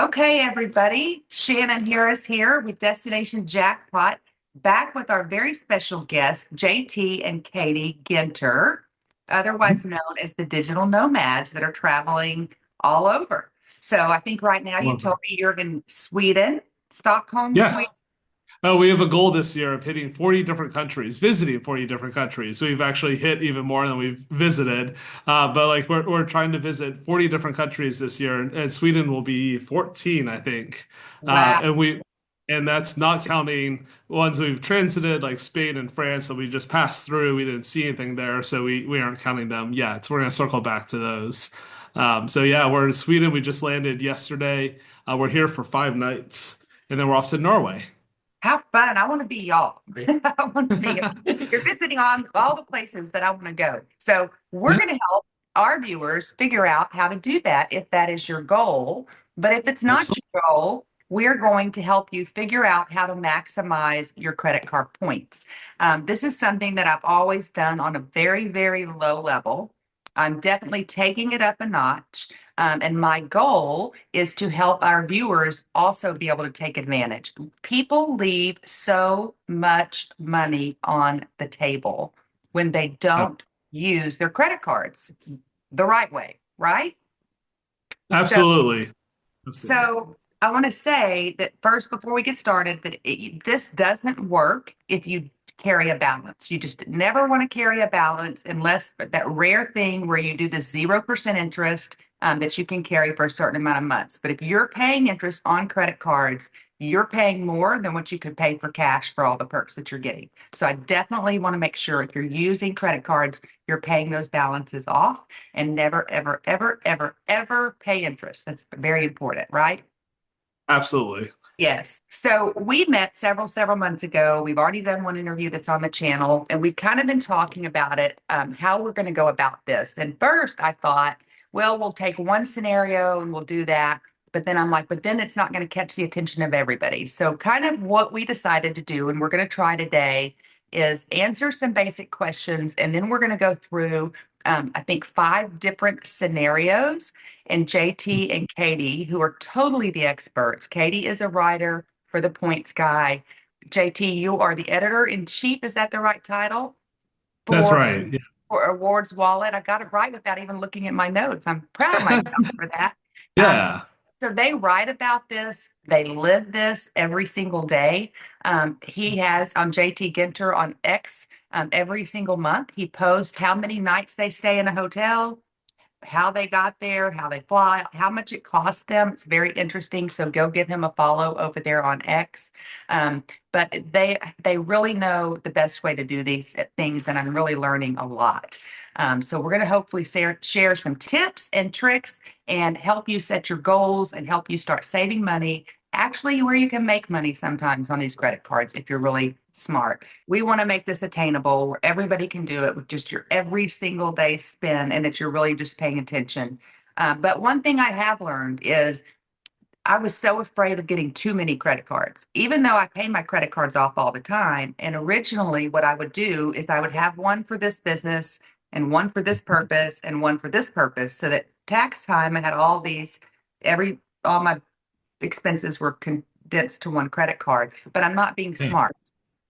Okay, everybody. Shannon Harris here with Destination Jackpot, back with our very special guests, JT and Katie Ginter, otherwise known as the digital nomads that are traveling all over. So I think right now you Love it. told me you're in Sweden, Stockholm, Sweden. Yes. Oh, we have a goal this year of hitting 40 different countries, visiting 40 different countries. We've actually hit even more than we've visited. But like we're trying to visit 40 different countries this year, and Sweden will be 14, I think. Wow. And that's not counting ones we've transited like Spain and France that we just passed through. We didn't see anything there, so we aren't counting them yet. We're gonna circle back to those. So yeah, we're in Sweden. We just landed yesterday. We're here for 5 nights, and then we're off to Norway. Have fun. I want to be y'all. I want to be. You're visiting on all the places that I want to go. So we're Yeah, going to help our viewers figure out how to do that if that is your goal. But if it's not absolutely. your goal, we're going to help you figure out how to maximize your credit card points. This is something that I've always done on a very, very low level. I'm definitely taking it up a notch. And my goal is to help our viewers also be able to take advantage. People leave so much money on the table when they don't use their credit cards the right way, right? So, Absolutely. Absolutely. so I want to say that first, before we get started, that this doesn't work if you carry a balance. You just never want to carry a balance unless that rare thing where you do the 0% interest that you can carry for a certain amount of months. But if you're paying interest on credit cards, you're paying more than what you could pay for cash for all the perks that you're getting. So I definitely want to make sure if you're using credit cards, you're paying those balances off and never, ever, ever, ever, ever pay interest. That's very important, right? Absolutely. Yes. So we met several months ago. We've already done one interview that's on the channel, and we've kind of been talking about it, how we're going to go about this. And first, I thought, well, we'll take one scenario and we'll do that. But then I'm like, but then it's not going to catch the attention of everybody. So, kind of what we decided to do, and we're going to try today, is answer some basic questions, and then we're going to go through, I think, five different scenarios and JT and Katie, who are totally the experts. Katie is a writer for The Points Guy. JT, you are the editor in chief. Is that the right title? That's For right. Yeah. for Awards Wallet. I got it right without even looking at my notes. I'm proud of myself for that. Um, Yeah. so they write about this. They live this every single day. He has on JT Ginter on X every single month. He posts how many nights they stay in a hotel, how they got there, how they fly, how much it costs them. It's very interesting. So go give him a follow over there on X. But they really know the best way to do these things, and I'm really learning a lot. So we're going to hopefully share some tips and tricks and help you set your goals and help you start saving money. Actually, where you can make money sometimes on these credit cards if you're really smart. We want to make this attainable where everybody can do it with just your every single day spend and that you're really just paying attention. But one thing I have learned is I was so afraid of getting too many credit cards, even though I pay my credit cards off all the time. And originally, what I would do is I would have one for this business and one for this purpose and one for this purpose so that tax time I had all my expenses were condensed to one credit card. But I'm not being Yeah. smart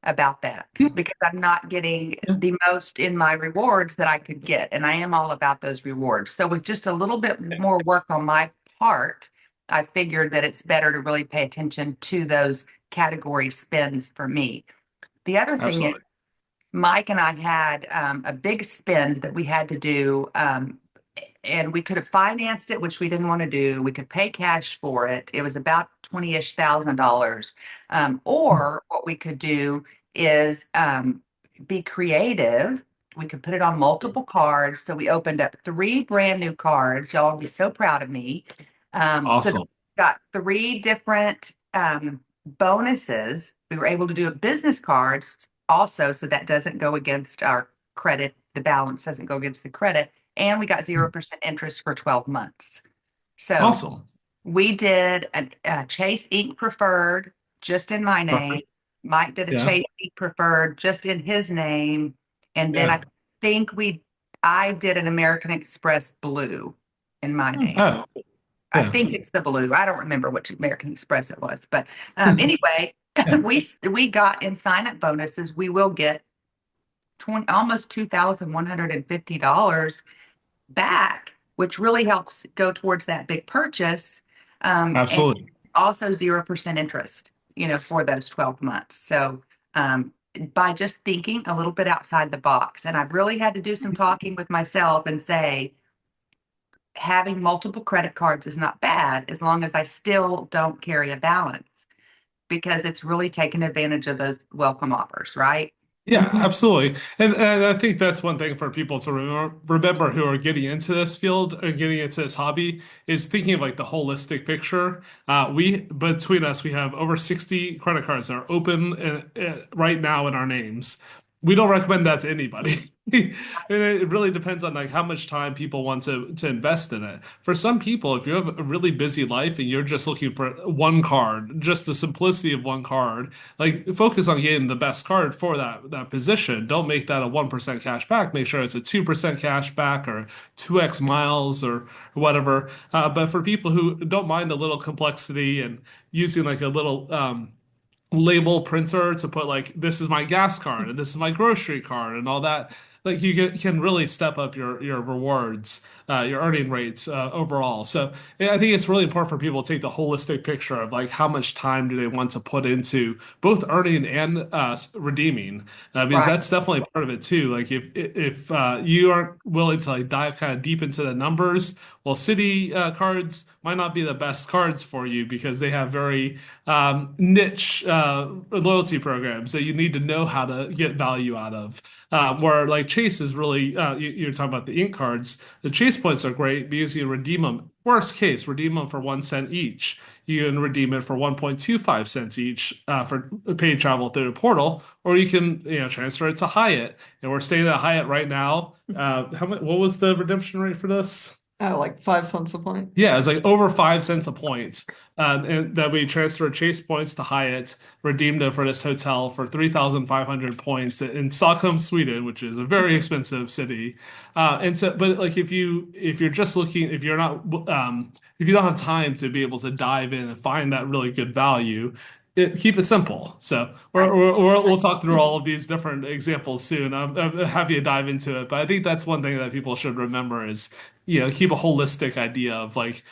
about that because I'm not getting Yeah. the most in my rewards that I could get. And I am all about those rewards. So with just a little bit more work on my part, I figured that it's better to really pay attention to those category spends for me. The other thing is Absolutely. Mike and I had a big spend that we had to do, and we could have financed it, which we didn't want to do. We could pay cash for it. It was about 20-ish thousand dollars. Or what we could do is be creative. We could put it on multiple cards. So we opened up three brand new cards. Y'all will be so proud of me. So that Awesome. we got three different bonuses. We were able to do a business cards also, so that doesn't go against our credit. The balance doesn't go against the credit. And we got 0% interest for 12 months. So Awesome. we did a Chase Ink Preferred just in my name. Perfect. Mike did a Yeah. Chase Ink Preferred just in his name. And then Yeah. I think I did an American Express Blue in my name. Oh. I Yeah, think it's the blue. I don't remember which American Express it was, but anyway, yeah, we got in sign up bonuses. We will get 20 almost $2,150 back, which really helps go towards that big purchase. And absolutely. also 0% interest, for those 12 months. So um, by just thinking a little bit outside the box, and I've really had to do some talking with myself and say, having multiple credit cards is not bad as long as I still don't carry a balance because it's really taking advantage of those welcome offers, right? Yeah, absolutely. And I think that's one thing for people to remember who are getting into this field or getting into this hobby is thinking of like the holistic picture. Between us, we have over 60 credit cards that are open right now in our names. We don't recommend that to anybody. And it really depends on like how much time people want to invest in it. For some people, if you have a really busy life and you're just looking for one card, just the simplicity of one card, like focus on getting the best card for that position. Don't make that a 1% cash back. Make sure it's a 2% cash back or 2x miles or whatever. But for people who don't mind a little complexity and using like a little label printer to put like this is my gas card and this is my grocery card and all that, like can really step up your rewards, your earning rates overall. So yeah, I think it's really important for people to take the holistic picture of like how much time do they want to put into both earning and redeeming, because Right. that's definitely part of it too. Like if you aren't willing to like dive kind of deep into the numbers, well, city cards might not be the best cards for you because they have very niche loyalty programs that you need to know how to get value out of. Where like Chase is really, you're talking about the ink cards. The Chase points are great because you redeem them. Worst case, redeem them for 1 cent each. You can redeem it for 1.25 cents each for paid travel through the portal, or you can transfer it to Hyatt. And we're staying at Hyatt right now. How much? What was the redemption rate for this? Oh, like 5 cents a point. Yeah, it's like over 5 cents a point. And that we transferred Chase points to Hyatt, redeemed it for this hotel for 3,500 points in Stockholm, Sweden, which is a very expensive city. And so, but like if you're just looking, if you're not, if you don't have time to be able to dive in and find that really good value, keep it simple. So Right. we'll talk through all of these different examples soon. I'm happy to dive into it, but I think that's one thing that people should remember is keep a holistic idea of like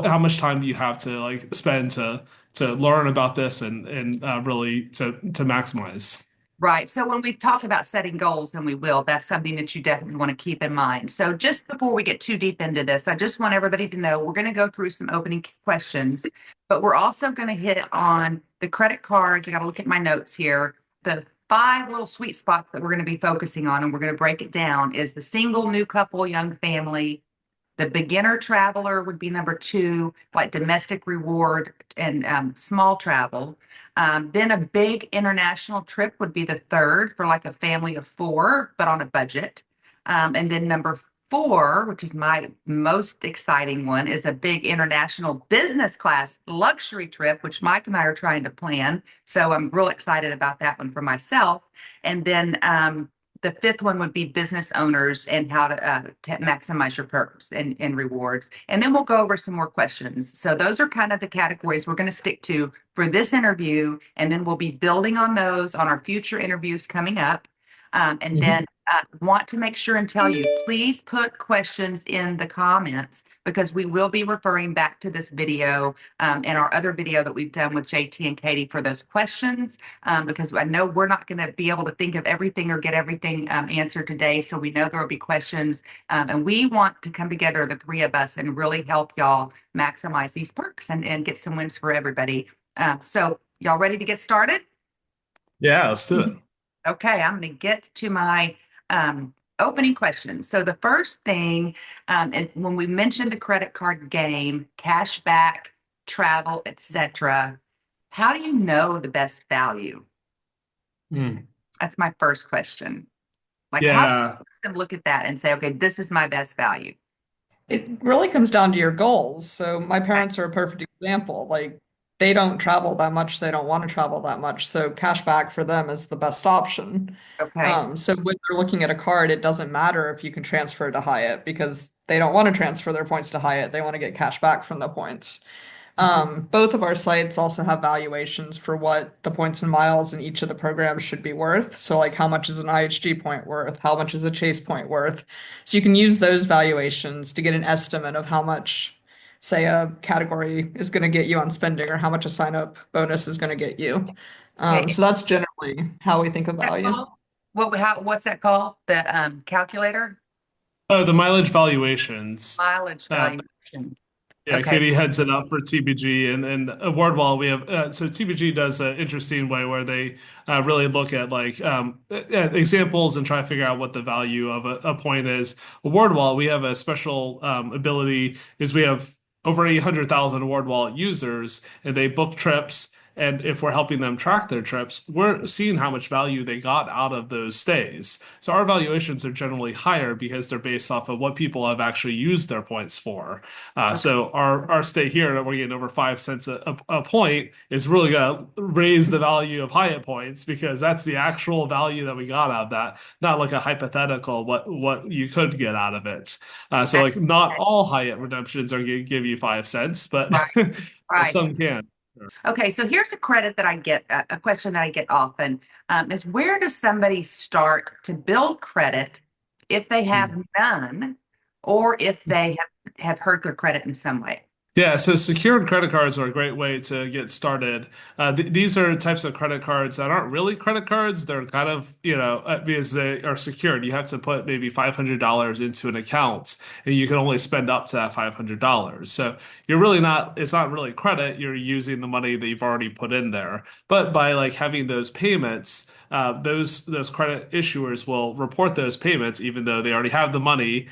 how much time do you have to like spend to learn about this and really to maximize. Right. So when we talk about setting goals, and we will, that's something that you definitely want to keep in mind. So just before we get too deep into this, I just want everybody to know we're going to go through some opening questions, but we're also going to hit on the credit cards. I got to look at my notes here. The five little sweet spots that we're going to be focusing on, and we're going to break it down, is the single, new couple, young family. The beginner traveler would be number two, like domestic reward and small travel. Then a big international trip would be the third for like a family of four, but on a budget. And then number four, which is my most exciting one, is a big international business class luxury trip, which Mike and I are trying to plan. So I'm real excited about that one for myself. And then the fifth one would be business owners and how to maximize your perks and rewards. And then we'll go over some more questions. So those are kind of the categories we're going to stick to for this interview. And then we'll be building on those on our future interviews coming up. And then want to make sure and tell you, please put questions in the comments because we will be referring back to this video and our other video that we've done with JT and Katie for those questions because I know we're not going to be able to think of everything or get everything answered today. So we know there will be questions and we want to come together, the three of us, and really help y'all maximize these perks and get some wins for everybody. So y'all ready to get started? Yeah, let's do it. Okay, I'm going to get to my opening question. So the first thing is when we mentioned the credit card game, cash back, travel, etc., how do you know the best value? Hmm. That's my first question. Like, how do Yeah. you look at that and say, okay, this is my best value? It really comes down to your goals. So my Right. parents are a perfect example. Like they don't travel that much, they don't want to travel that much, so cash back for them is the best option. Okay. So when they're looking at a card, it doesn't matter if you can transfer to Hyatt because they don't want to transfer their points to Hyatt. They want to get cash back from the points. Both of our sites also have valuations for what the points and miles in each of the programs should be worth. So, like, how much is an IHG point worth? How much is a Chase point worth? So, you can use those valuations to get an estimate of how much, say, a category is going to get you on spending or how much a sign up bonus is going to get you. Okay. So, that's generally how we think of That value. called? What's that called? The calculator? Oh, the mileage valuations. Mileage valuation. Yeah, Okay. Katie heads it up for TBG, and WordWall we have. So TBG does an interesting way where they really look at like at examples and try to figure out what the value of a point is. WordWall, we have a special ability is we have over 800,000 WordWall users, and they book trips. And if we're helping them track their trips, we're seeing how much value they got out of those stays. So our valuations are generally higher because they're based off of what people have actually used their points for. So our stay here that we're getting over 5 cents a point is really going to raise the value of Hyatt points because that's the actual value that we got out of that, not like a hypothetical what you could get out of it. So like not all Hyatt redemptions are going to give you 5 cents, but Right. some can. Okay, so here's a credit that I get, a question that I get often, is where does somebody start to build credit if they have none or if they have hurt their credit in some way? Yeah, so secured credit cards are a great way to get started. These are types of credit cards that aren't really credit cards. They're kind of, because they are secured. You have to put maybe $500 into an account, and you can only spend up to that $500. So you're really not, it's not really credit. You're using the money that you've already put in there. But by like having those payments, those credit issuers will report those payments, even though they already have the money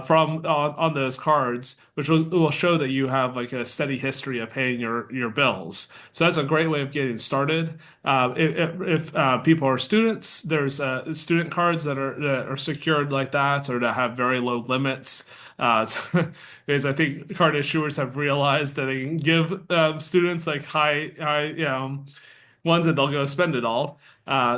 from on those cards, which will show that you have like a steady history of paying your bills. So that's a great way of getting started. If people are students, there's student cards that are secured like that or that have very low limits. Because I think card issuers have realized that they can give students like high ones and they'll go spend it all.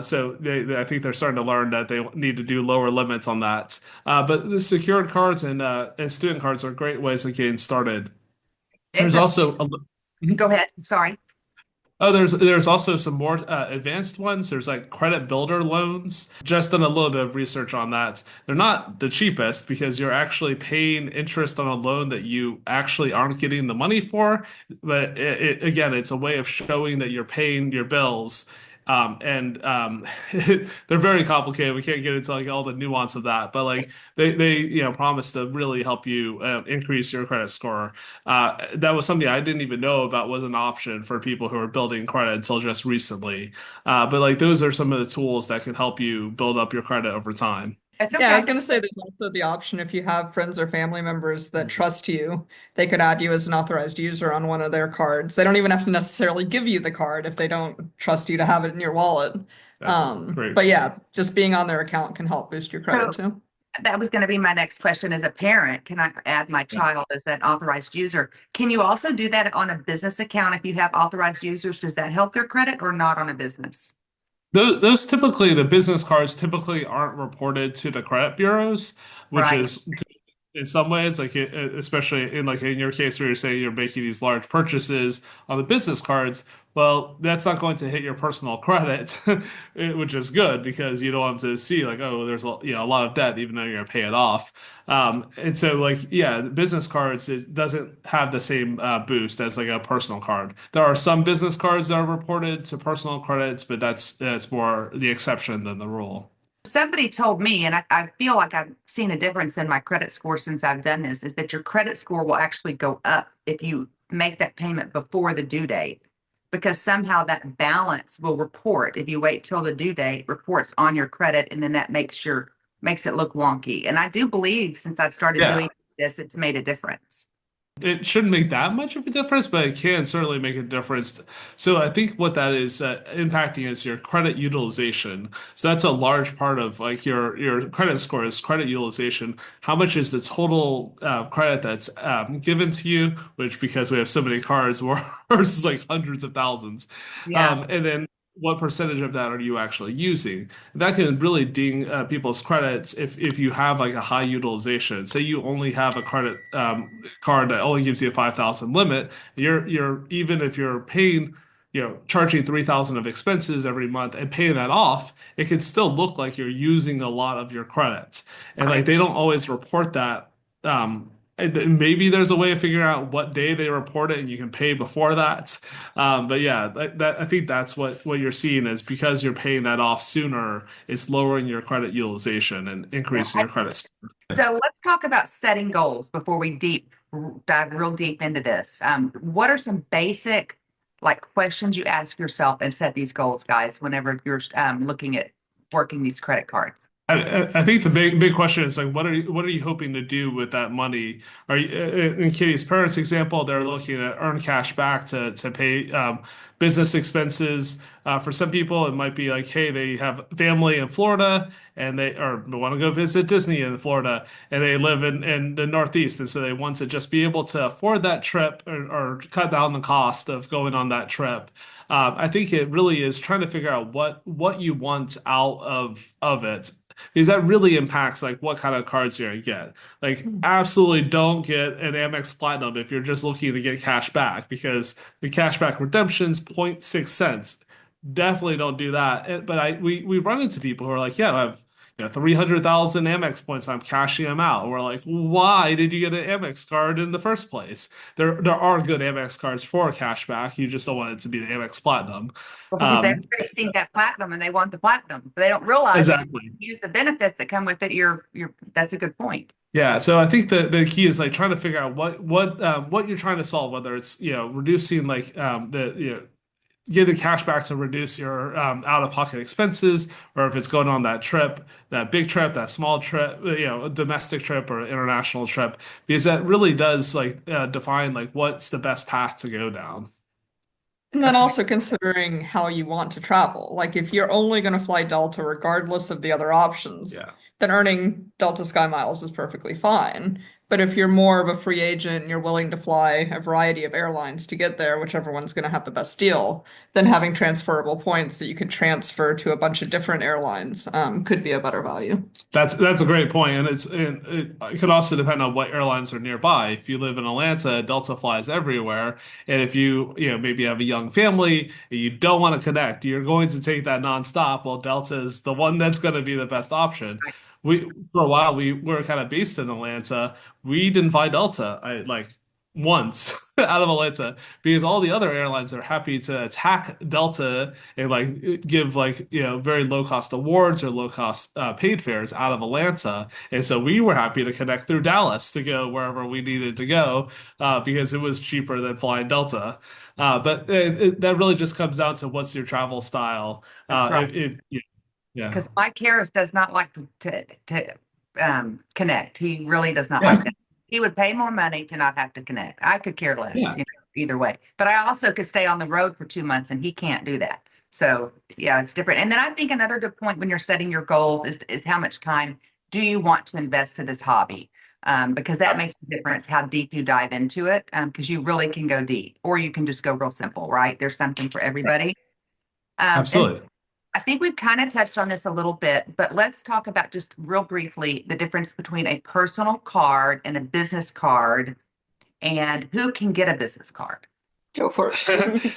So I think they're starting to learn that they need to do lower limits on that. But the secured cards and student cards are great ways of getting started. There's also Go ahead. Sorry. there's also some more advanced ones. There's like credit builder loans. Just done a little bit of research on that. They're not the cheapest because you're actually paying interest on a loan that you actually aren't getting the money for. But again, it's a way of showing that you're paying your bills. They're very complicated. We can't get into like all the nuance of that, but like they promise to really help you increase your credit score. That was something I didn't even know about was an option for people who are building credit until just recently. But like those are some of the tools that can help you build up your credit over time. It's Yeah, I was okay. going to say there's also the option if you have friends or family members that trust you, they could add you as an authorized user on one of their cards. They don't even have to necessarily give you the card if they don't trust you to have it in your wallet. That's great. But yeah, just being on their account can help boost your credit too. That was going to be my next question. As a parent, can I add my child as an authorized user? Can you also do that on a business account if you have authorized users? Does that help their credit or not on a business? Those typically, the business cards typically aren't reported to the credit bureaus, which Right. is in some ways, like especially in like in your case where you're saying you're making these large purchases on the business cards, well, that's not going to hit your personal credit, which is good because you don't want to see like, oh, there's a lot of debt, even though you're gonna pay it off. And so like, yeah, the business cards it doesn't have the same boost as like a personal card. There are some business cards that are reported to personal credits, but that's more the exception than the rule. Somebody told me, and I feel like I've seen a difference in my credit score since I've done this, is that your credit score will actually go up if you make that payment before the due date, because somehow that balance will report. If you wait till the due date, reports on your credit, and then that makes it look wonky. And I do believe since I've started Yeah. doing this, it's made a difference. it shouldn't make that much of a difference, but it can certainly make a difference. So I think what that is impacting is your credit utilization. So that's a large part of like your credit score is credit utilization. How much is the total credit that's given to you? Which because we have so many cards, versus like hundreds of thousands, Yeah. and then what percentage of that are you actually using? That can really ding people's credits if you have like a high utilization. Say you only have a credit card that only gives you a 5,000 limit. You're even if you're paying, charging 3,000 of expenses every month and paying that off, it can still look like you're using a lot of your credits. And like they don't always report that. And maybe there's a way of figuring out what day they report it and you can pay before that. But yeah, I think that's what you're seeing is because you're paying that off sooner, it's lowering your credit utilization and Yeah. increasing your credit score. So let's talk about setting goals before we dive real deep into this. What are some basic like questions you ask yourself and set these goals, guys, whenever you're looking at working these credit cards? I think the big question is like what are you hoping to do with that money? Are you in Katie's parents' example, they're looking to earn cash back to pay business expenses. For some people, it might be like, hey, they have family in Florida and they want to go visit Disney in Florida and they live in the Northeast, and so they want to just be able to afford that trip or cut down the cost of going on that trip. I think it really is trying to figure out what you want out of it because that really impacts like what kind of cards you're gonna get. Like, absolutely don't get an Amex Platinum if you're just looking to get cash back because the cashback redemption's 0.6 cents. Definitely don't do that. But we run into people who are like, yeah, I have 300,000 Amex points. I'm cashing them out. We're like, why did you get an Amex card in the first place? There are good Amex cards for cashback. You just don't want it to be the Amex Platinum. Well, because Um, everybody sees that platinum and they want the platinum, but they don't realize if exactly. you use the benefits that come with it. That's a good point. Yeah, so I think the key is like trying to figure out what you're trying to solve, whether it's reducing like the get the cash back to reduce your out-of-pocket expenses, or if it's going on that trip, that big trip, that small trip, a domestic trip or international trip, because that really does like define like what's the best path to go down. And then also considering how you want to travel. Like if you're only going to fly Delta regardless of the other options, Yeah. then earning Delta Sky Miles is perfectly fine. But if you're more of a free agent and you're willing to fly a variety of airlines to get there, whichever one's going to have the best deal, then having transferable points that you could transfer to a bunch of different airlines could be a better value. That's a great point, and it could also depend on what airlines are nearby. If you live in Atlanta, Delta flies everywhere, and if you maybe have a young family and you don't want to connect, you're going to take that nonstop. Well, Delta is the one that's going to be the best option. We for a while we were kind of based in Atlanta. We didn't fly Delta. I like once out of Atlanta because all the other airlines are happy to attack Delta and like give like very low cost awards or low cost paid fares out of Atlanta, and so we were happy to connect through Dallas to go wherever we needed to go because it was cheaper than flying Delta. But that really just comes down to what's your travel style. That's right. Yeah. Because Mike Harris does not like to connect. He really does not like that. He would pay more money to not have to connect. I could care less, Yeah. Either way. But I also could stay on the road for 2 months and he can't do that. So yeah, it's different. And then I think another good point when you're setting your goals is how much time do you want to invest to this hobby? Because that makes a difference how deep you dive into it. Because you really can go deep or you can just go real simple, right? There's something for everybody. Absolutely. I think we've kind of touched on this a little bit, but let's talk about just real briefly the difference between a personal card and a business card and who can get a business card. Go for it.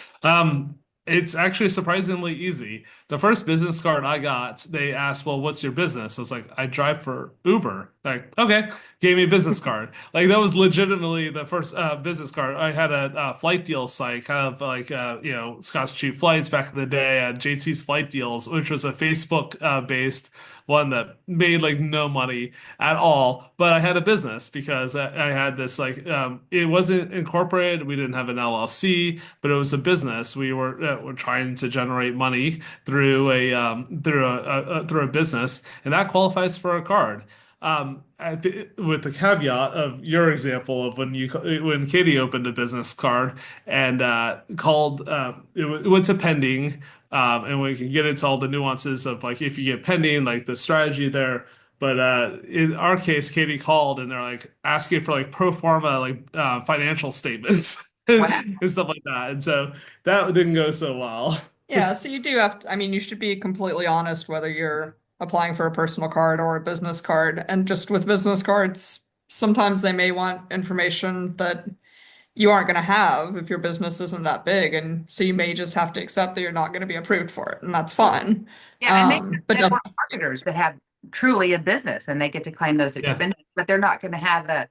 It's actually surprisingly easy. The first business card I got, they asked, well, what's your business? I was like, I drive for Uber. Like, okay, gave me a business card. Like that was legitimately the first business card. I had a flight deal site, kind of like, Scott's Cheap Flights back in the day, JT's Flight Deals, which was a Facebook based one that made like no money at all. But I had a business because I had this like, it wasn't incorporated. We didn't have an LLC, but it was a business. We were trying to generate money through a business, and that qualifies for a card. with the caveat of your example of when Katie opened a business card and called it went to pending, and we can get into all the nuances of like if you get pending, like the strategy there. But in our case, Katie called and they're like asking for like pro forma like financial statements Wow. and stuff like that, and so that didn't go so well. Yeah, so you do have to, I mean, you should be completely honest whether you're applying for a personal card or a business card. And just with business cards, sometimes they may want information that you aren't going to have if your business isn't that big. And so you may just have to accept that you're not going to be approved for it, and that's fine. Yeah, and they But have network marketers that have truly a business and they get to claim those Yeah. expenses, but they're not going to have a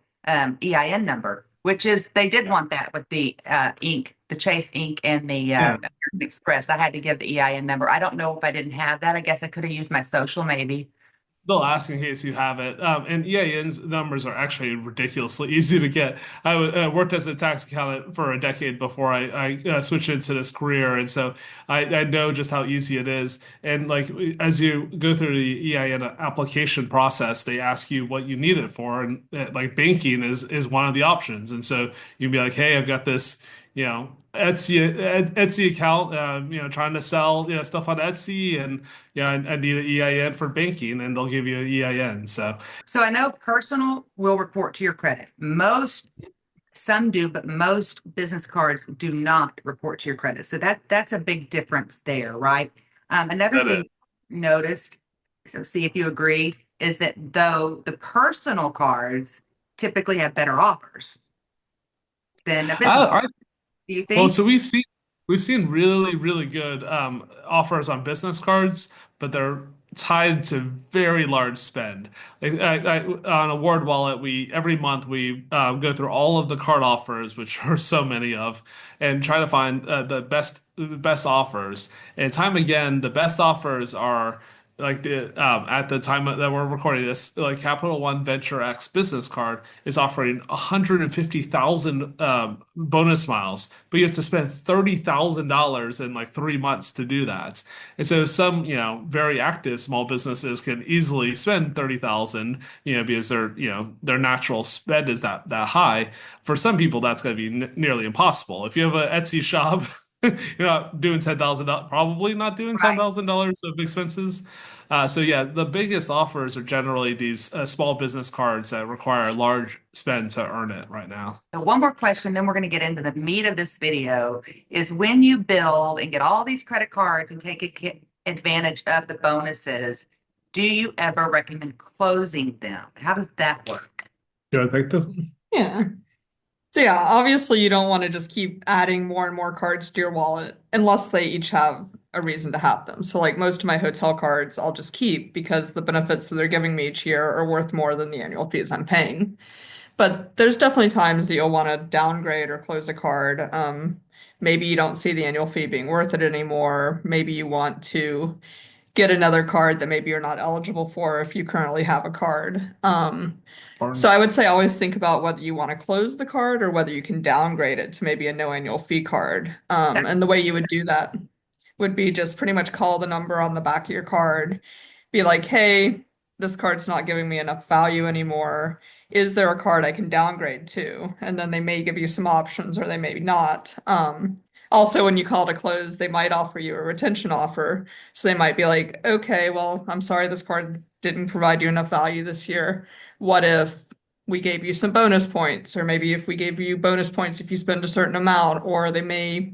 EIN number, which is they did want that with the Inc., the Chase Inc. and the Yeah. American Express. I had to give the EIN number. I don't know if I didn't have that. I guess I could have used my social maybe. They'll ask in case you have it. And EIN's numbers are actually ridiculously easy to get. I worked as a tax accountant for a decade before I switched into this career. And so I know just how easy it is. And like as you go through the EIN application process, they ask you what you need it for. And like banking is one of the options. And so you'd be like, hey, I've got this, Etsy account, trying to sell, stuff on Etsy and yeah, I need an EIN for banking, and they'll give you an EIN. So So I know personal will report to your credit. Some do, but most business cards do not report to your credit. So that's a big difference there, right? Another that is. thing noticed, so see if you agree, is that though the personal cards typically have better offers than a business, I, do you Well, think? so we've seen really really good offers on business cards, but they're tied to very large spend. Like on Award Wallet, we every month we go through all of the card offers, which are so many of, and try to find the best offers. And time again, the best offers are like the at the time that we're recording this, like Capital One Venture X business card is offering 150,000 bonus miles, but you have to spend $30,000 in like 3 months to do that. And so some, very active small businesses can easily spend 30,000, because their natural spend is that high. For some people, that's going to be nearly impossible. If you have an Etsy shop, you're not doing $10,000, probably not doing Right. $10,000 of expenses. So yeah, the biggest offers are generally these small business cards that require a large spend to earn it right now. So one more question, then we're going to get into the meat of this video, is when you build and get all these credit cards and take advantage of the bonuses, do you ever recommend closing them? How does that work? You want to take this? yeah. So yeah, obviously you don't want to just keep adding more and more cards to your wallet unless they each have a reason to have them. So like most of my hotel cards I'll just keep because the benefits that they're giving me each year are worth more than the annual fees I'm paying. But there's definitely times that you'll want to downgrade or close a card. Maybe you don't see the annual fee being worth it anymore. Maybe you want to get another card that maybe you're not eligible for if you currently have a card. So I would say always think about whether you want to close the card or whether you can downgrade it to maybe a no annual fee card. And the way you would do that would be just pretty much call the number on the back of your card, be like, hey, this card's not giving me enough value anymore. Is there a card I can downgrade to? And then they may give you some options or they may not. Also, when you call to close, they might offer you a retention offer. So they might be like, okay, well, I'm sorry this card didn't provide you enough value this year. What if we gave you some bonus points? Or maybe if we gave you bonus points if you spend a certain amount, or they may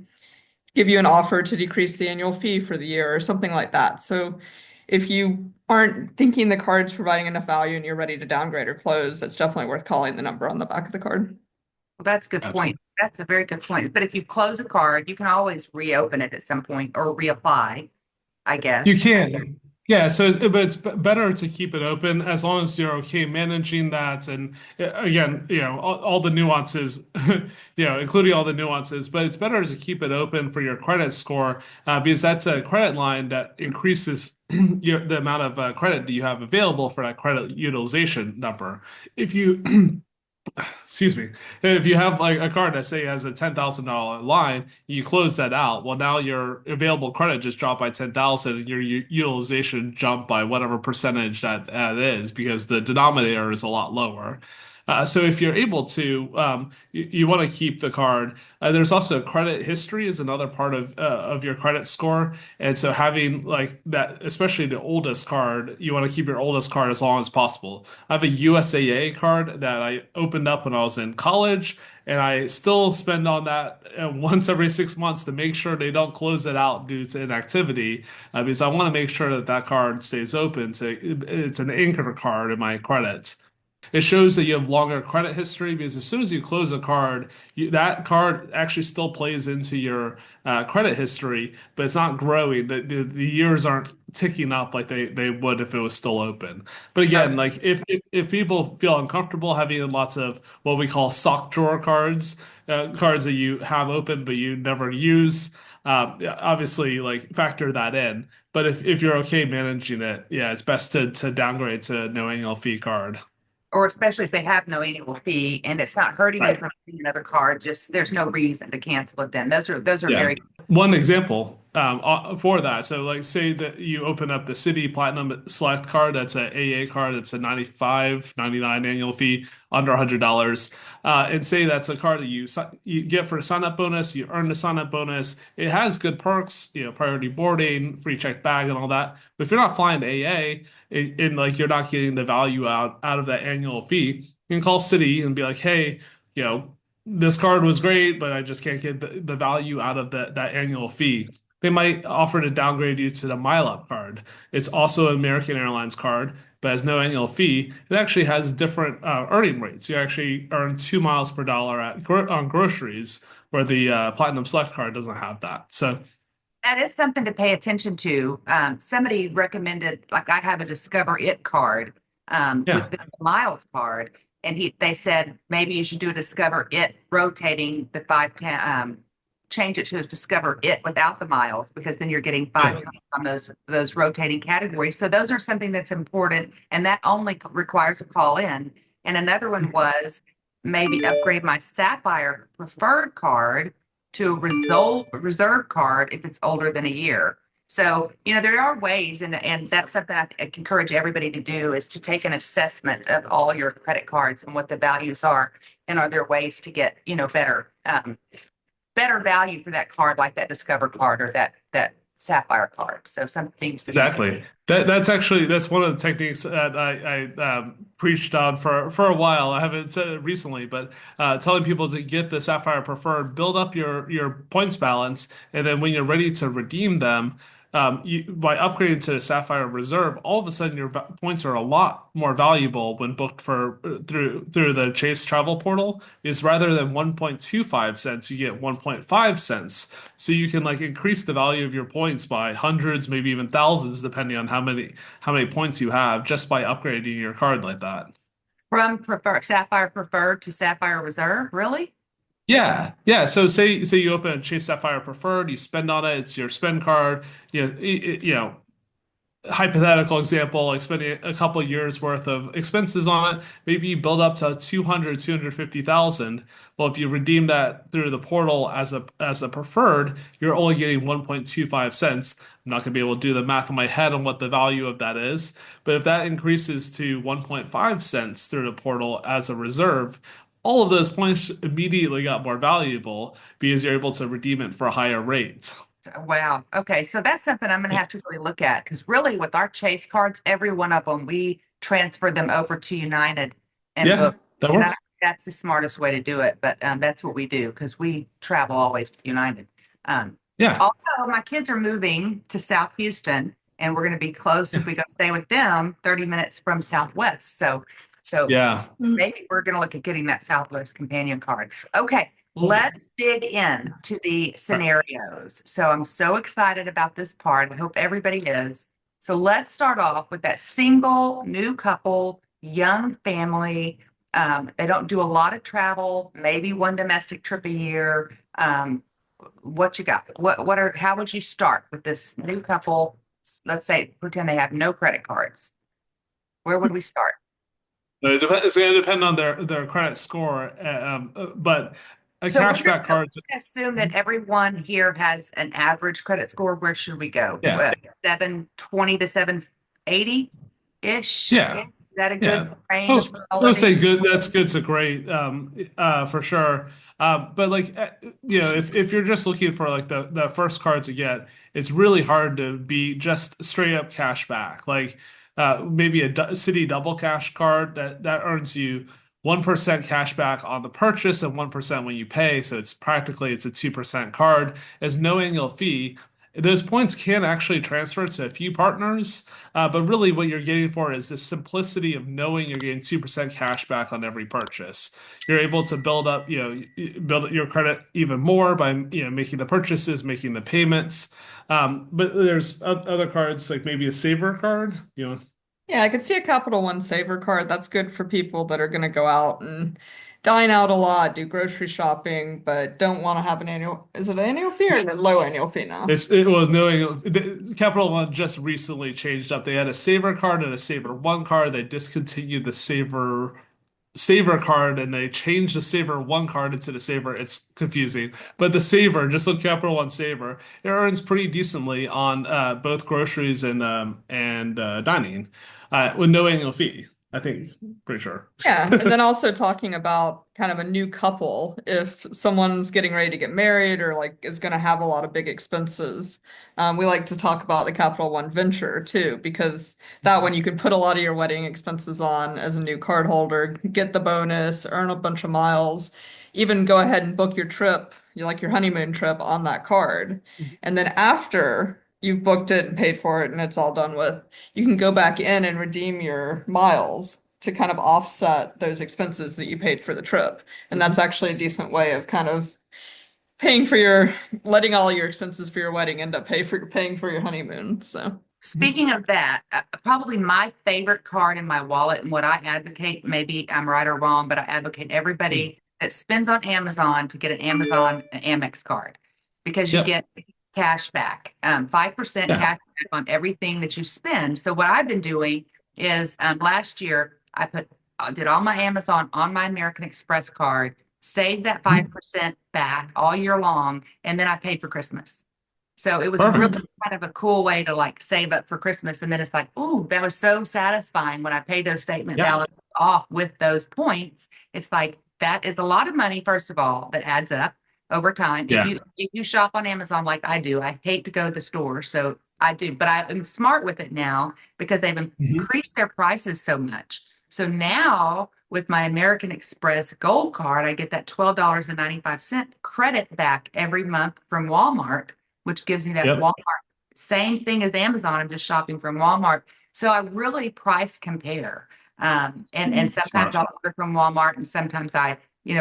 give you an offer to decrease the annual fee for the year or something like that. So if you aren't thinking the card's providing enough value and you're ready to downgrade or close, it's definitely worth calling the number on the back of the card. Well, that's a good point. That's a very good point. But if you close a card, you can always reopen it at some point or reapply, I guess. You can. Yeah, but it's better to keep it open as long as you're okay managing that. And again, all the nuances, including all the nuances, but it's better to keep it open for your credit score because that's a credit line that increases the amount of credit that you have available for that credit utilization number. If you excuse me, if you have like a card that say has a $10,000 line, you close that out. Well, now your available credit just dropped by 10,000, and your utilization jumped by whatever percentage that is because the denominator is a lot lower. So if you're able to, you want to keep the card. There's also credit history is another part of your credit score, and so having like that, especially the oldest card, you want to keep your oldest card as long as possible. I have a USAA card that I opened up when I was in college, and I still spend on that once every 6 months to make sure they don't close it out due to inactivity, because I want to make sure that that card stays open. So it's an anchor card in my credit. It shows that you have longer credit history because as soon as you close a card, that card actually still plays into your credit history, but it's not growing. The years aren't ticking up like they would if it was still open. But again, like if people feel uncomfortable having lots of what we call sock drawer cards, cards that you have open but you never use, obviously like factor that in. But if you're okay managing it, yeah, it's best to downgrade to no annual fee card. Or especially if they have no annual fee and it's not hurting you Right. from getting another card, just there's no reason to cancel it then. Those are Yeah. very One example for that. So, like, say that you open up the City Platinum Select card. That's a AA card. It's a 95.99 annual fee, under $100. And say that's a card that you get for a sign up bonus. You earn the sign up bonus. It has good perks, priority boarding, free checked bag, and all that. But if you're not flying to AA and like you're not getting the value out of that annual fee, you can call City and be like, hey, this card was great, but I just can't get the value out of that annual fee. They might offer to downgrade you to the MileUp card. It's also an American Airlines card, but has no annual fee. It actually has different earning rates. You actually earn 2 miles per dollar on groceries, where the Platinum Select card doesn't have that. So that is something to pay attention to. Somebody recommended, like I have a Discover It card yeah, with the Miles card, and they said maybe you should do a Discover It rotating the 510, change it to Discover It without the miles because then you're getting five yeah, times on those rotating categories. So those are something that's important, and that only requires a call in. And another one was maybe upgrade my Sapphire preferred card to a reserve card if it's older than a year. So, there are ways, and that's something I encourage everybody to do is to take an assessment of all your credit cards and what the values are, and are there ways to get, better value for that card, like that Discover card or that Sapphire card. So some things to consider. exactly. That's one of the techniques that I preached on for a while. I haven't said it recently, but telling people to get the Sapphire Preferred, build up your points balance, and then when you're ready to redeem them, by upgrading to the Sapphire Reserve, all of a sudden your points are a lot more valuable when booked for through the Chase travel portal. Because rather than 1.25 cents, you get 1.5 cents. So you can like increase the value of your points by hundreds, maybe even thousands, depending on how many points you have, just by upgrading your card like that. From Sapphire Preferred to Sapphire Reserve, really? Yeah, yeah. So say you open a Chase Sapphire Preferred, you spend on it, it's your spend card. Hypothetical example, like spending a couple of years worth of expenses on it, maybe you build up to 250,000. Well, if you redeem that through the portal as a preferred, you're only getting 1.25 cents. I'm not going to be able to do the math in my head on what the value of that is, but if that increases to 1.5 cents through the portal as a reserve, all of those points immediately got more valuable because you're able to redeem it for a higher rate. Wow. Okay. So that's something I'm going to have to really look at because really with our Chase cards, every one of them, we transfer them over to United and Yeah, book. that And works. that's the smartest way to do it. But that's what we do because we travel always with United. Yeah. Also, my kids are moving to South Houston and we're going to be close if we go stay with them 30 minutes from Southwest. So Yeah. maybe we're going to look at getting that Southwest companion card. Okay. Let's dig in to the scenarios. So I'm so excited about this part. I hope everybody is. So let's start off with that single new couple, young family. They don't do a lot of travel, maybe one domestic trip a year. What you got? How would you start with this new couple? Let's say, pretend they have no credit cards. Where would we start? It's going to depend on their credit score, but a So we're cashback card. gonna assume that everyone here has an average credit score. Where should we go? Yeah, 720 to 780-ish? yeah, Is that a yeah. good range Oh, for all I would of say these? good. That's good to great, for sure. But like, if you're just looking for like the first card to get, it's really hard to be just straight up cash back. Like, maybe a City double cash card that earns you 1% cash back on the purchase and 1% when you pay. So it's a 2% card. As no annual fee. Those points can actually transfer to a few partners, but really what you're getting for is the simplicity of knowing you're getting 2% cash back on every purchase. You're able to build up, build your credit even more by, making the purchases, making the payments. But there's other cards like maybe a saver card, Yeah, I could see a Capital One Saver card. That's good for people that are going to go out and dine out a lot, do grocery shopping, but don't want to have an annual. Is it an annual fee or a low annual fee now? it was knowing Capital One just recently changed up. They had a Saver card and a Saver One card. They discontinued the Saver card and they changed the Saver One card into the Saver. It's confusing, but the Saver, just look Capital One Saver, it earns pretty decently on both groceries and dining with no annual fee. I think, pretty sure. Yeah, and then also talking about kind of a new couple, if someone's getting ready to get married or like is going to have a lot of big expenses, we like to talk about the Capital One Venture too, because that one you could put a lot of your wedding expenses on as a new card holder, get the bonus, earn a bunch of miles, even go ahead and book your trip, your honeymoon trip on that card. And then after you've booked it and paid for it and it's all done with, you can go back in and redeem your miles to kind of offset those expenses that you paid for the trip. And that's actually a decent way of kind of paying for letting all your expenses for your wedding end up paying for your honeymoon. So, Speaking of that, probably my favorite card in my wallet and what I advocate, maybe I'm right or wrong, but I advocate everybody that spends on Amazon to get an Amazon Amex card because you Yep. get cash back, 5% Yeah. cash back on everything that you spend. So what I've been doing is last year did all my Amazon on my American Express card, saved that 5% back all year long, and then I paid for Christmas. So it was really Perfect. kind of a cool way to like save up for Christmas. And then it's like, ooh, that was so satisfying when I paid those statement Yeah. balances off with those points. It's like that is a lot of money, first of all, that adds up over time. Yeah. If you shop on Amazon like I do, I hate to go to the store. So I do, but I am smart with it now because they've Mhm. increased their prices so much. So now with my American Express Gold card, I get that $12.95 credit back every month from Walmart, which gives me that Yep. Walmart. Same thing as Amazon. I'm just shopping from Walmart. So I really price compare. And sometimes Smart. I'll order from Walmart and sometimes I,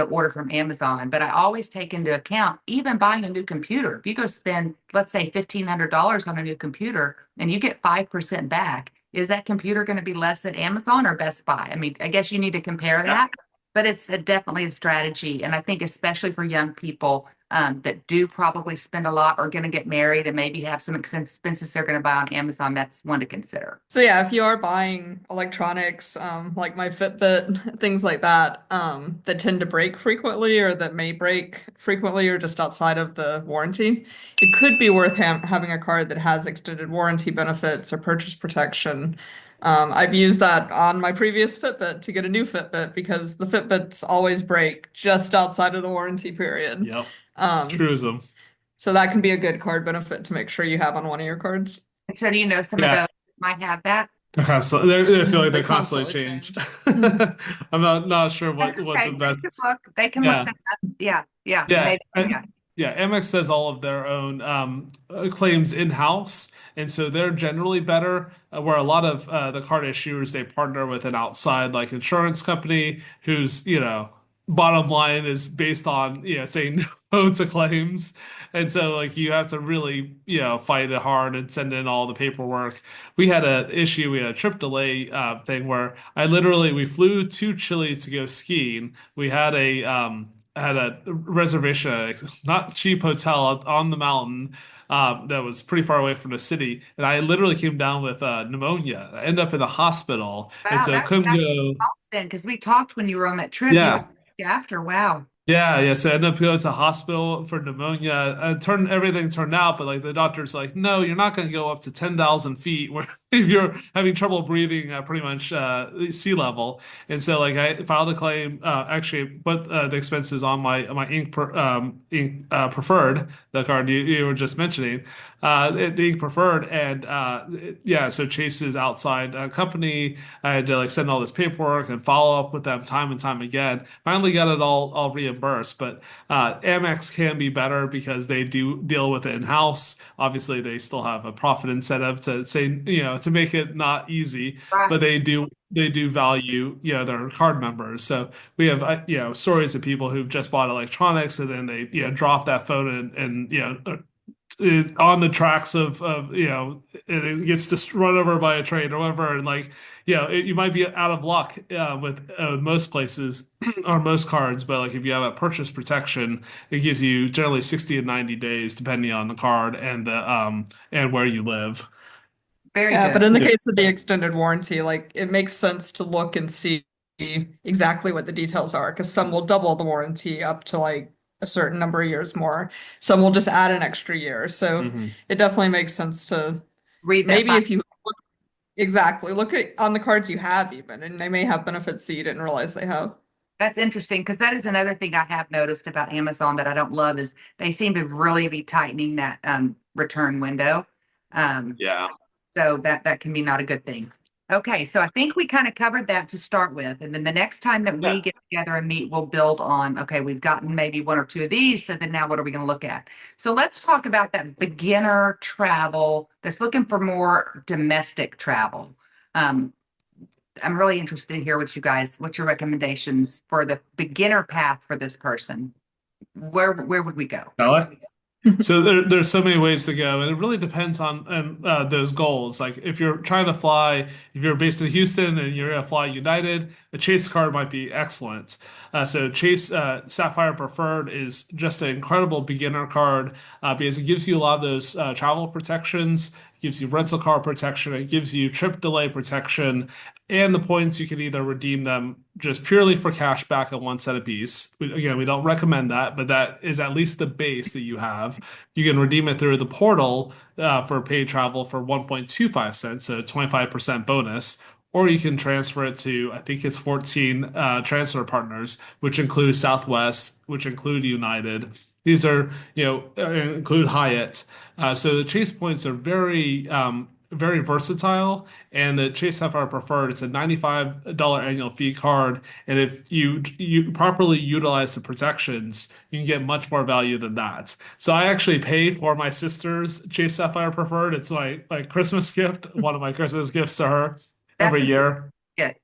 order from Amazon. But I always take into account even buying a new computer. If you go spend, let's say, $1,500 on a new computer and you get 5% back, is that computer going to be less at Amazon or Best Buy? I mean, I guess you need to compare that, but it's definitely a strategy. And I think especially for young people that do probably spend a lot or going to get married and maybe have some expenses they're going to buy on Amazon, that's one to consider. So yeah, if you are buying electronics, like my Fitbit, things like that, that tend to break frequently or that may break frequently or just outside of the warranty, it could be worth having a card that has extended warranty benefits or purchase protection. I've used that on my previous Fitbit to get a new Fitbit because the Fitbits always break just outside of the warranty period. Yep. Um, Truism. so that can be a good card benefit to make sure you have on one of your cards. And so do you know some of Yeah. those might have that? I feel like They they constantly constantly change. I'm not sure what That's the okay. best. They can Yeah. look that up. Yeah. Yeah, Maybe, yeah. and yeah, Amex does all of their own claims in-house, and so they're generally better. Where a lot of the card issuers they partner with an outside like insurance company whose bottom line is based on saying no to claims, and so like you have to really fight it hard and send in all the paperwork. We had an issue. We had a trip delay thing where we flew to Chile to go skiing. We had a reservation at a not cheap hotel on the mountain that was pretty far away from the city, and I literally came down with pneumonia. I ended up in the hospital, and Wow, so that's couldn't go. then, because we talked when you were on that trip. You were Yeah. after. Wow. Yeah, so I ended up going to hospital for pneumonia. Everything turned out, but like the doctor's like, no, you're not going to go up to 10,000 feet where if you're having trouble breathing at pretty much sea level. And so like I filed a claim, actually put the expenses on my Preferred, the card you were just mentioning, the Inc. Preferred, and yeah, so Chase's outside company. I had to like send all this paperwork and follow up with them time and time again. Finally got it all reimbursed, but Amex can be better because they do deal with it in house. Obviously, they still have a profit incentive to say, to make it not easy, but they do value, their card members. So we have, stories of people who've just bought electronics and then they, drop that phone and on the tracks of and it gets just run over by a train or whatever, and like you might be out of luck with most places or most cards, but like if you have a purchase protection, it gives you generally 60 and 90 days depending on the card and the and where you live. Very Yeah, good. but in the Yeah. case of the extended warranty, like it makes sense to look and see exactly what the details are, because some will double the warranty up to like a certain number of years more. Some will just add an extra year. So Mhm. it definitely makes sense to Read that maybe fine. if you look exactly look at on the cards you have even, and they may have benefits that you didn't realize they have. That's interesting because that is another thing I have noticed about Amazon that I don't love is they seem to really be tightening that return window. Um, Yeah. so that can be not a good thing. Okay, so I think we kind of covered that to start with, and then the next time that we Yeah. get together and meet, we'll build on. Okay, we've gotten maybe one or two of these, so then now what are we going to look at? So let's talk about that beginner travel that's looking for more domestic travel. Um, I'm really interested to hear what's your recommendations for the beginner path for this person? Where would we go? Alex? So there's so many ways to go, and it really depends on those goals. Like if you're trying to fly, if you're based in Houston and you're gonna fly United, a Chase card might be excellent. So Chase Sapphire Preferred is just an incredible beginner card because it gives you a lot of those travel protections, it gives you rental car protection, it gives you trip delay protection, and the points you can either redeem them just purely for cash back on one set of piece. Again, we don't recommend that, but that is at least the base that you have. You can redeem it through the portal for paid travel for 1.25 cents, so 25% bonus. Or you can transfer it to, I think it's 14 transfer partners, which include Southwest, which include United. These are, include Hyatt. So the Chase points are very versatile, and the Chase Sapphire Preferred, it's a $95 annual fee card, and if you properly utilize the protections, you can get much more value than that. So I actually pay for my sister's Chase Sapphire Preferred. It's my Christmas gift, one of my Christmas gifts to her That's every a year. good.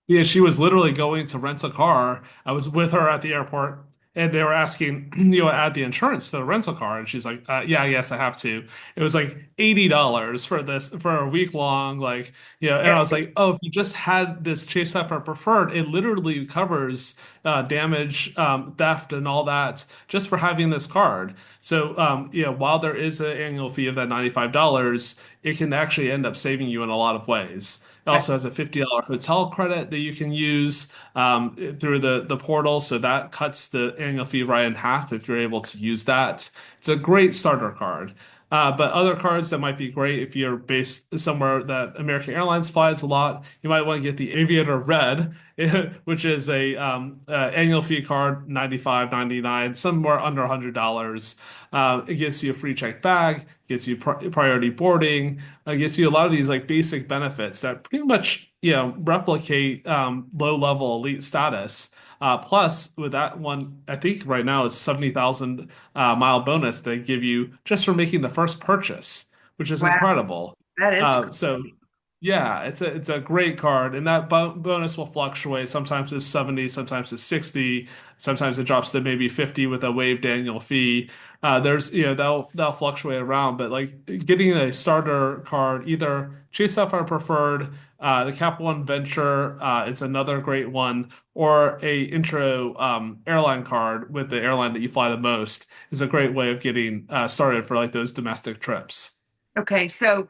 Yeah, she was literally going to rent a car. I was with her at the airport, and they were asking, add the insurance to the rental car, and she's like, "Yeah, yes, I have to." It was like $80 for this for a week long, like, and I Yeah, was like, "Oh, if you just had this Chase Sapphire Preferred, it literally covers damage, theft, and all that just for having this card." So, while there is an annual fee of that $95, it can actually end up saving you in a lot of ways. It that's also has a $50 hotel credit that you can use through the portal, so that cuts the annual fee right in half if you're able to use that. It's a great starter card. But other cards that might be great if you're based somewhere that American Airlines flies a lot, you might want to get the Aviator Red, which is a annual fee card, 95.99, somewhere under $100. It gives you a free checked bag, gives you priority boarding, gets you a lot of these like basic benefits that pretty much replicate low level elite status. Plus, with that one, I think right now it's 70,000 mile bonus they give you just for making the first purchase, which is wow. incredible. That is So yeah, it's a great card, and that bonus will fluctuate. Sometimes it's 70, sometimes it's 60, sometimes it drops to maybe 50 with a waived annual fee. There's they'll fluctuate around, but like getting a starter card, either Chase Sapphire Preferred, the Capital One Venture is another great one, or a intro airline card with the airline that you fly the most is a great way of getting started for like those domestic trips. okay. So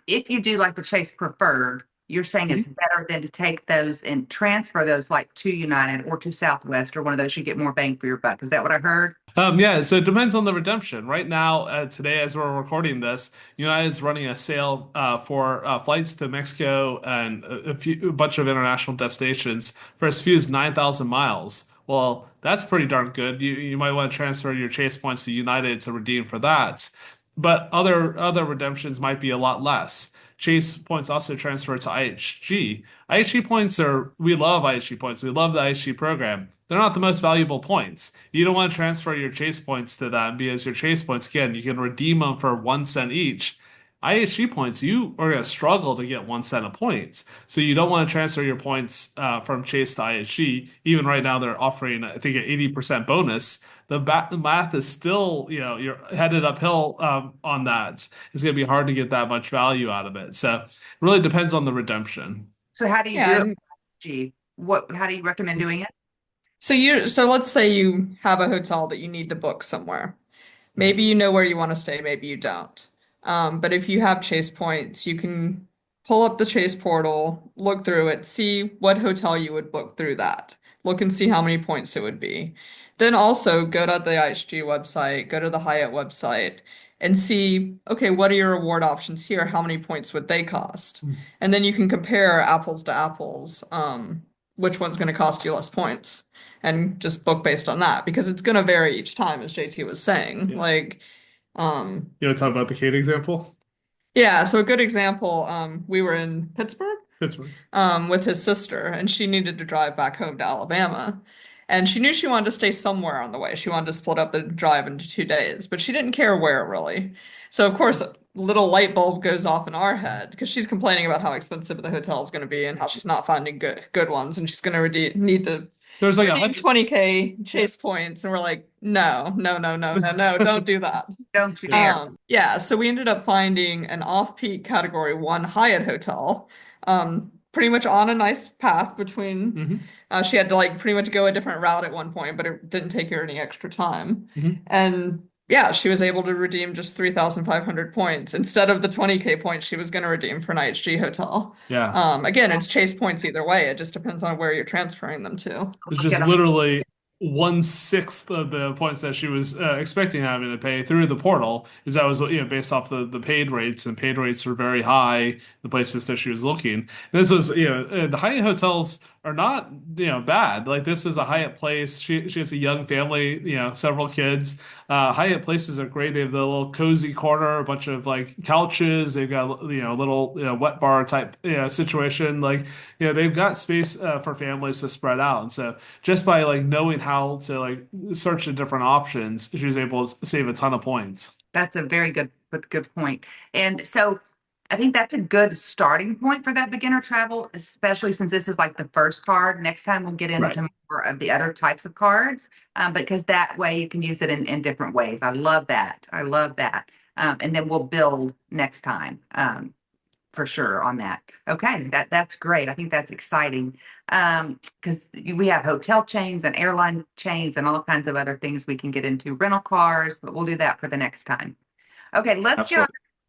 if you do like the Chase Preferred, you're saying it's better than to take those and transfer those like to United or to Southwest or one of those, you get more bang for your buck. Is that what I heard? Yeah, so it depends on the redemption. Right now, today, as we're recording this, United's running a sale for flights to Mexico and a bunch of international destinations for as few as 9,000 miles. Well, that's pretty darn good. You might want to transfer your Chase points to United to redeem for that. But other redemptions might be a lot less. Chase points also transfer to IHG. IHG points we love IHG points. We love the IHG program. They're not the most valuable points. You don't want to transfer your Chase points to them because your Chase points, again, you can redeem them for 1 cent each. IHG points, you are going to struggle to get 1 cent a point. So you don't want to transfer your points from Chase to IHG. Even right now, they're offering, I think, an 80% bonus. The math is still, you're headed uphill on that. It's going to be hard to get that much value out of it. So it really depends on the redemption. So how do you Yeah, do and it? Gee, how do you recommend doing it? so let's say you have a hotel that you need to book somewhere. Maybe you know where you want to stay, maybe you don't. But if you have Chase points, you can pull up the Chase portal, look through it, see what hotel you would book through that. Look and see how many points it would be. Then also go to the IHG website, go to the Hyatt website, and see, okay, what are your reward options here? How many points would they cost? And then you can compare apples to apples, which one's going to cost you less points, and just book based on that because it's going to vary each time, as JT was saying. Yeah. Like, You want to talk about the Kate example? yeah, so a good example, we were in Pittsburgh. with his sister, and she needed to drive back home to Alabama. And she knew she wanted to stay somewhere on the way. She wanted to split up the drive into 2 days, but she didn't care where really. So of course, a little light bulb goes off in our head because she's complaining about how expensive the hotel is going to be and how she's not finding good ones, and she's going to need to There's like redeem 20K Chase points, and we're like, no, no, no, no, no, no, don't do that. Don't you dare. Yeah, so we ended up finding an off-peak Category 1 Hyatt hotel, pretty much on a nice path between. She had to like pretty much go a different route at one point, but it didn't take her any extra time. And yeah, she was able to redeem just 3,500 points instead of the 20K points she was going to redeem for an IHG hotel. Yeah. Again, it's Chase points either way. It just depends on where you're transferring them to. It's just literally 1/6 of the points that she was expecting having to pay through the portal, is that was based off the paid rates, and paid rates were very high the places that she was looking. This was the Hyatt hotels are not bad. Like, this is a Hyatt place. She has a young family, several kids. Hyatt places are great. They have the little cozy corner, a bunch of like couches. They've got a little wet bar type situation. Like, they've got space for families to spread out. And so just by like knowing how to like search the different options, she was able to save a ton of points. That's a very good point. And so I think that's a good starting point for that beginner travel, especially since this is like the first card. Next time we'll get into more of the other types of cards, because that way you can use it in different ways. I love that. I love that. And then we'll build next time, for sure on that. Okay, that's great. I think that's exciting, because we have hotel chains and airline chains and all kinds of other things we can get into, rental cars, but we'll do that for the next time. Okay, let's get on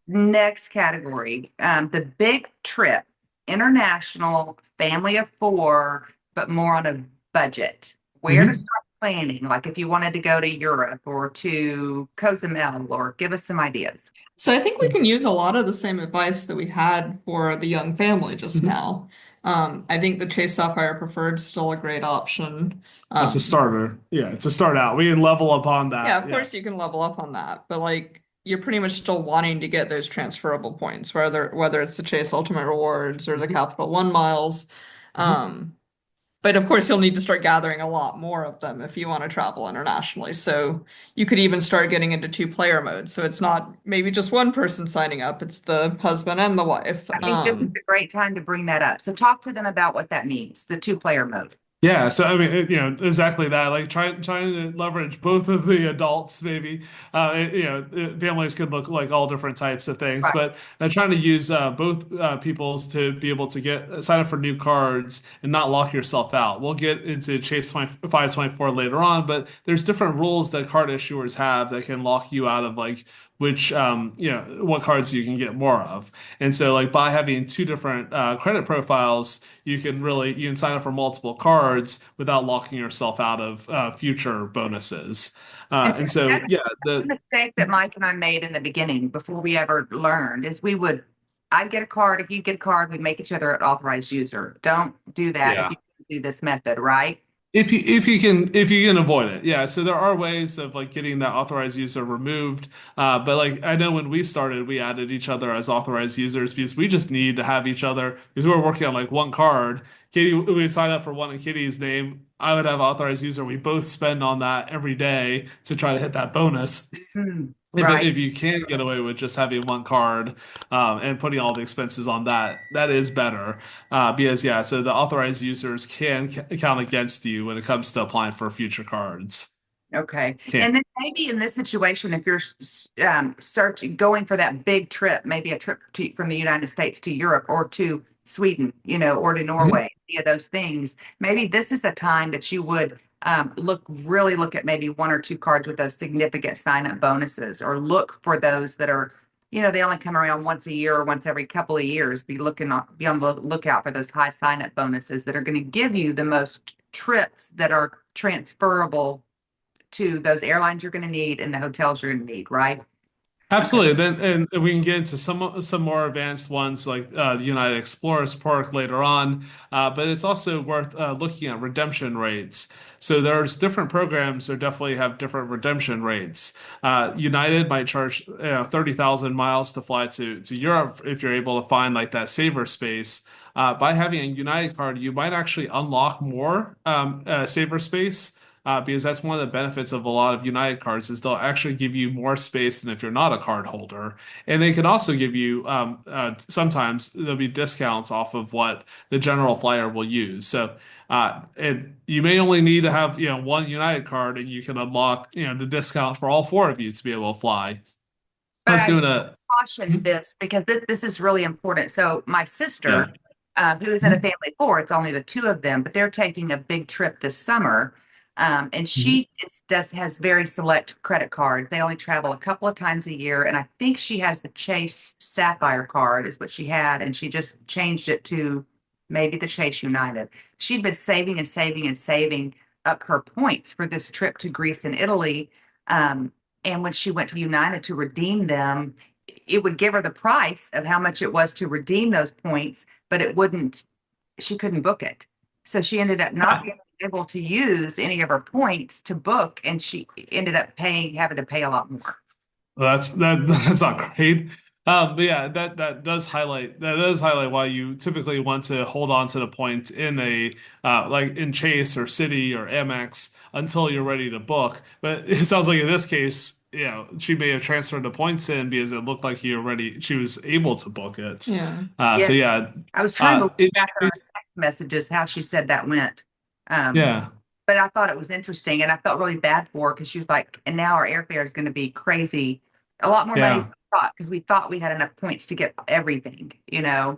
next category, the big trip, international, family of 4, but more on a budget. Where to start planning? Like if you wanted to go to Europe or to Cozumel, or give us some ideas. So I think we can use a lot of the same advice that we had for the young family just now. I think the Chase Sapphire Preferred is still a great option. That's a starter. Yeah, to start out. We can level up on that. Yeah, of course you can level up on that, but like you're pretty much still wanting to get those transferable points, whether it's the Chase Ultimate Rewards or the Capital One miles. But of course, you'll need to start gathering a lot more of them if you want to travel internationally. So you could even start getting into 2-player mode. So it's not maybe just one person signing up, it's the husband and the wife. I think this is a great time to bring that up. So talk to them about what that means, the 2-player mode. Yeah, so I mean, exactly that. Like trying to leverage both of the adults, maybe. Families could look like all different types of things, but trying to use both peoples to be able to sign up for new cards and not lock yourself out. We'll get into Chase 524 later on, but there's different rules that card issuers have that can lock you out of like which what cards you can get more of. And so like by having two different credit profiles, you can sign up for multiple cards without locking yourself out of future bonuses. And so That's yeah, the mistake that Mike and I made in the beginning before we ever learned is I'd get a card. If you get a card, we'd make each other an authorized user. Don't do that if yeah. you do this method, right? If you can avoid it, yeah. So there are ways of like getting that authorized user removed. But like I know when we started, we added each other as authorized users because we just need to have each other because we were working on like one card. Katie, we would sign up for one in Kitty's name. I would have authorized user. We both spend on that every day to try to hit that bonus. But Right. if you can get away with just having one card and putting all the expenses on that, that is better. Because, yeah, so the authorized users can count against you when it comes to applying for future cards. Okay. Can. And then maybe in this situation, if you're searching, going for that big trip, maybe a trip from the United States to Europe or to Sweden, or to Mhm. Norway, any of those things, maybe this is a time that you would really look at maybe one or two cards with those significant sign up bonuses, or look for those that are, they only come around once a year or once every couple of years. Be on the lookout for those high sign up bonuses that are going to give you the most trips that are transferable to those airlines you're going to need and the hotels you're going to need, right? Okay. Absolutely. Then and we can get into some more advanced ones like the United Explorers Park later on. But it's also worth looking at redemption rates. So there's different programs that definitely have different redemption rates. United might charge 30,000 miles to fly to Europe if you're able to find like that saver space. By having a United card, you might actually unlock more saver space because that's one of the benefits of a lot of United cards is they'll actually give you more space than if you're not a card holder, and they can also give you sometimes there'll be discounts off of what the general flyer will use. So and you may only need to have one United card, and you can unlock the discount for all four of you to be able to fly. I But was I doing a caution this because this is really important. So my yeah. sister, who is in a family of four, it's only the two of them, but they're taking a big trip this summer. And Mhm. she has very select credit cards. They only travel a couple of times a year. And I think she has the Chase Sapphire card is what she had. And she just changed it to maybe the Chase United. She'd been saving and saving and saving up her points for this trip to Greece and Italy. And when she went to United to redeem them, it would give her the price of how much it was to redeem those points, but she couldn't book it. So she ended up not being able to use any of her points to book, and she ended up having to pay a lot more. Well, that's not great. But yeah, that does highlight why you typically want to hold on to the point in a like in Chase or Citi or Amex until you're ready to book. But it sounds like in this case, she may have transferred the points in because it looked like she was able to book it. Yeah. So Yeah, yeah, I was trying to look in back this at our case, text messages how she said that went. Um, yeah, but I thought it was interesting, and I felt really bad for her because she was like, and now our airfare is going to be crazy, a lot more money than yeah, we thought because we thought we had enough points to get everything. yeah.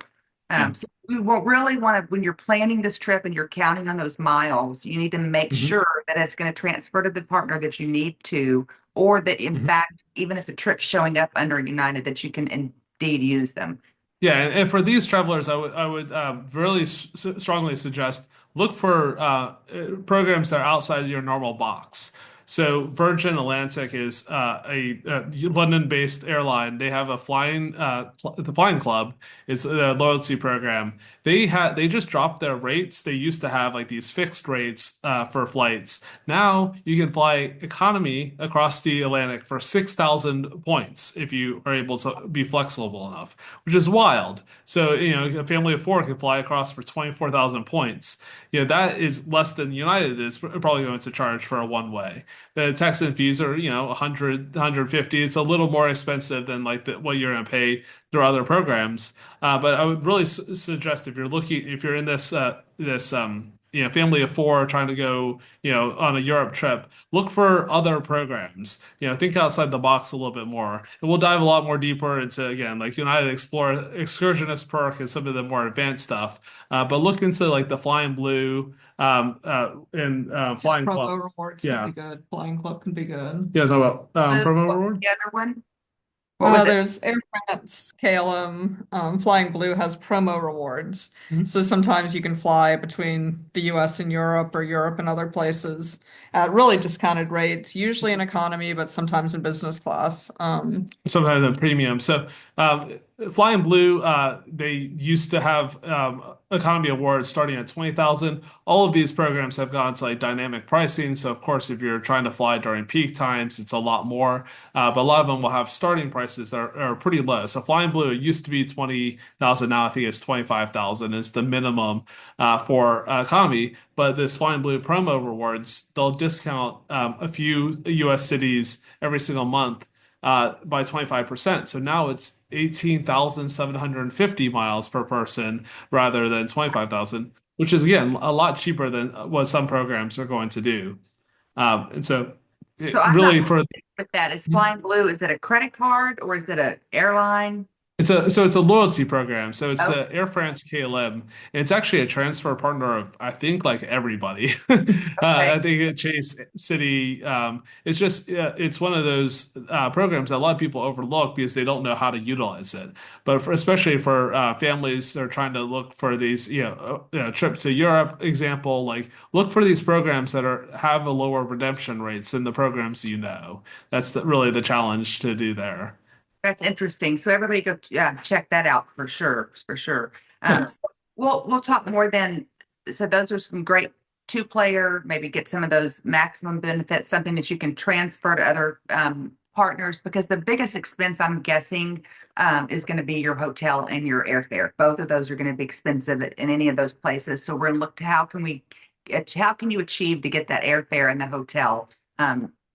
So we will really want to, when you're planning this trip and you're counting on those miles, you need to make Mhm, sure that it's going to transfer to the partner that you need to, or that in mhm. fact, even if the trip's showing up under United, that you can indeed use them. Yeah, and for these travelers, I would really strongly suggest look for programs that are outside your normal box. So Virgin Atlantic is a London-based airline. They have the Flying Club is a loyalty program. They just dropped their rates. They used to have like these fixed rates for flights. Now you can fly economy across the Atlantic for 6,000 points if you are able to be flexible enough, which is wild. So, a family of four can fly across for 24,000 points. That is less than United is probably going to charge for a one way. The Texan fees are, 100, 150. It's a little more expensive than like what you're going to pay through other programs. But I would really suggest if you're in this family of four trying to go, on a Europe trip, look for other programs. Think outside the box a little bit more. And we'll dive a lot more deeper into, again, like United Explorer, Excursionist Perk, and some of the more advanced stuff. But look into like the Flying Blue and Flying Club. Promo rewards can Yeah. be good. Flying Club can be good. Yeah, talk about What promo was reward. the other one? What was it? There's Air France, KLM, Flying Blue has promo rewards. Mhm. So sometimes you can fly between the US and Europe or Europe and other places at really discounted rates, usually in economy, but sometimes in business class. Sometimes a premium. So, Flying Blue, they used to have economy awards starting at 20,000. All of these programs have gone to like dynamic pricing. So, of course, if you're trying to fly during peak times, it's a lot more. But a lot of them will have starting prices that are pretty low. So, Flying Blue, it used to be 20,000. Now I think it's 25,000 is the minimum for economy. But this Flying Blue promo rewards, they'll discount a few US cities every single month by 25%. So now it's 18,750 miles per person rather than 25,000, which is again a lot cheaper than what some programs are going to do. And so So I'm not really for with that. Is Flying Blue, is it a credit card or is it a airline? it's a loyalty program. So it's Oh, Air France KLM. It's actually a transfer partner of I think like everybody. okay. I think at Chase City, it's just it's one of those programs that a lot of people overlook because they don't know how to utilize it. But especially for families that are trying to look for these, trip to Europe example, like look for these programs that have a lower redemption rates than the programs you know. That's really the challenge to do there. That's interesting. So everybody go, yeah, check that out for sure, for sure. Yeah. So we'll talk more then. So those are some great two-player, maybe get some of those maximum benefits, something that you can transfer to other partners, because the biggest expense I'm guessing is going to be your hotel and your airfare. Both of those are going to be expensive in any of those places. So we're going to look to how can you achieve to get that airfare and the hotel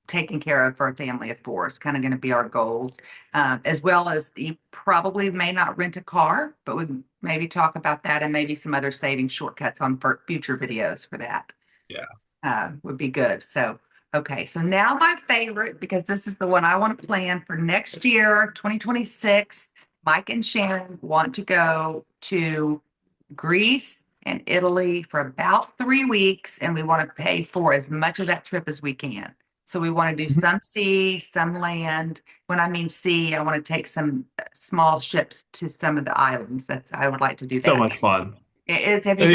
taken care of for a family of four is kind of going to be our goals, as well as you probably may not rent a car, but we maybe talk about that and maybe some other saving shortcuts on future videos for that. Yeah. Would be good. So, okay. So now my favorite, because this is the one I want to plan for next year, 2026. Mike and Sharon want to go to Greece and Italy for about 3 weeks, and we want to pay for as much of that trip as we can. So we want to do some sea, some land. When I mean sea, I want to take some small ships to some of the islands. I would like to do So that. much fun. Have you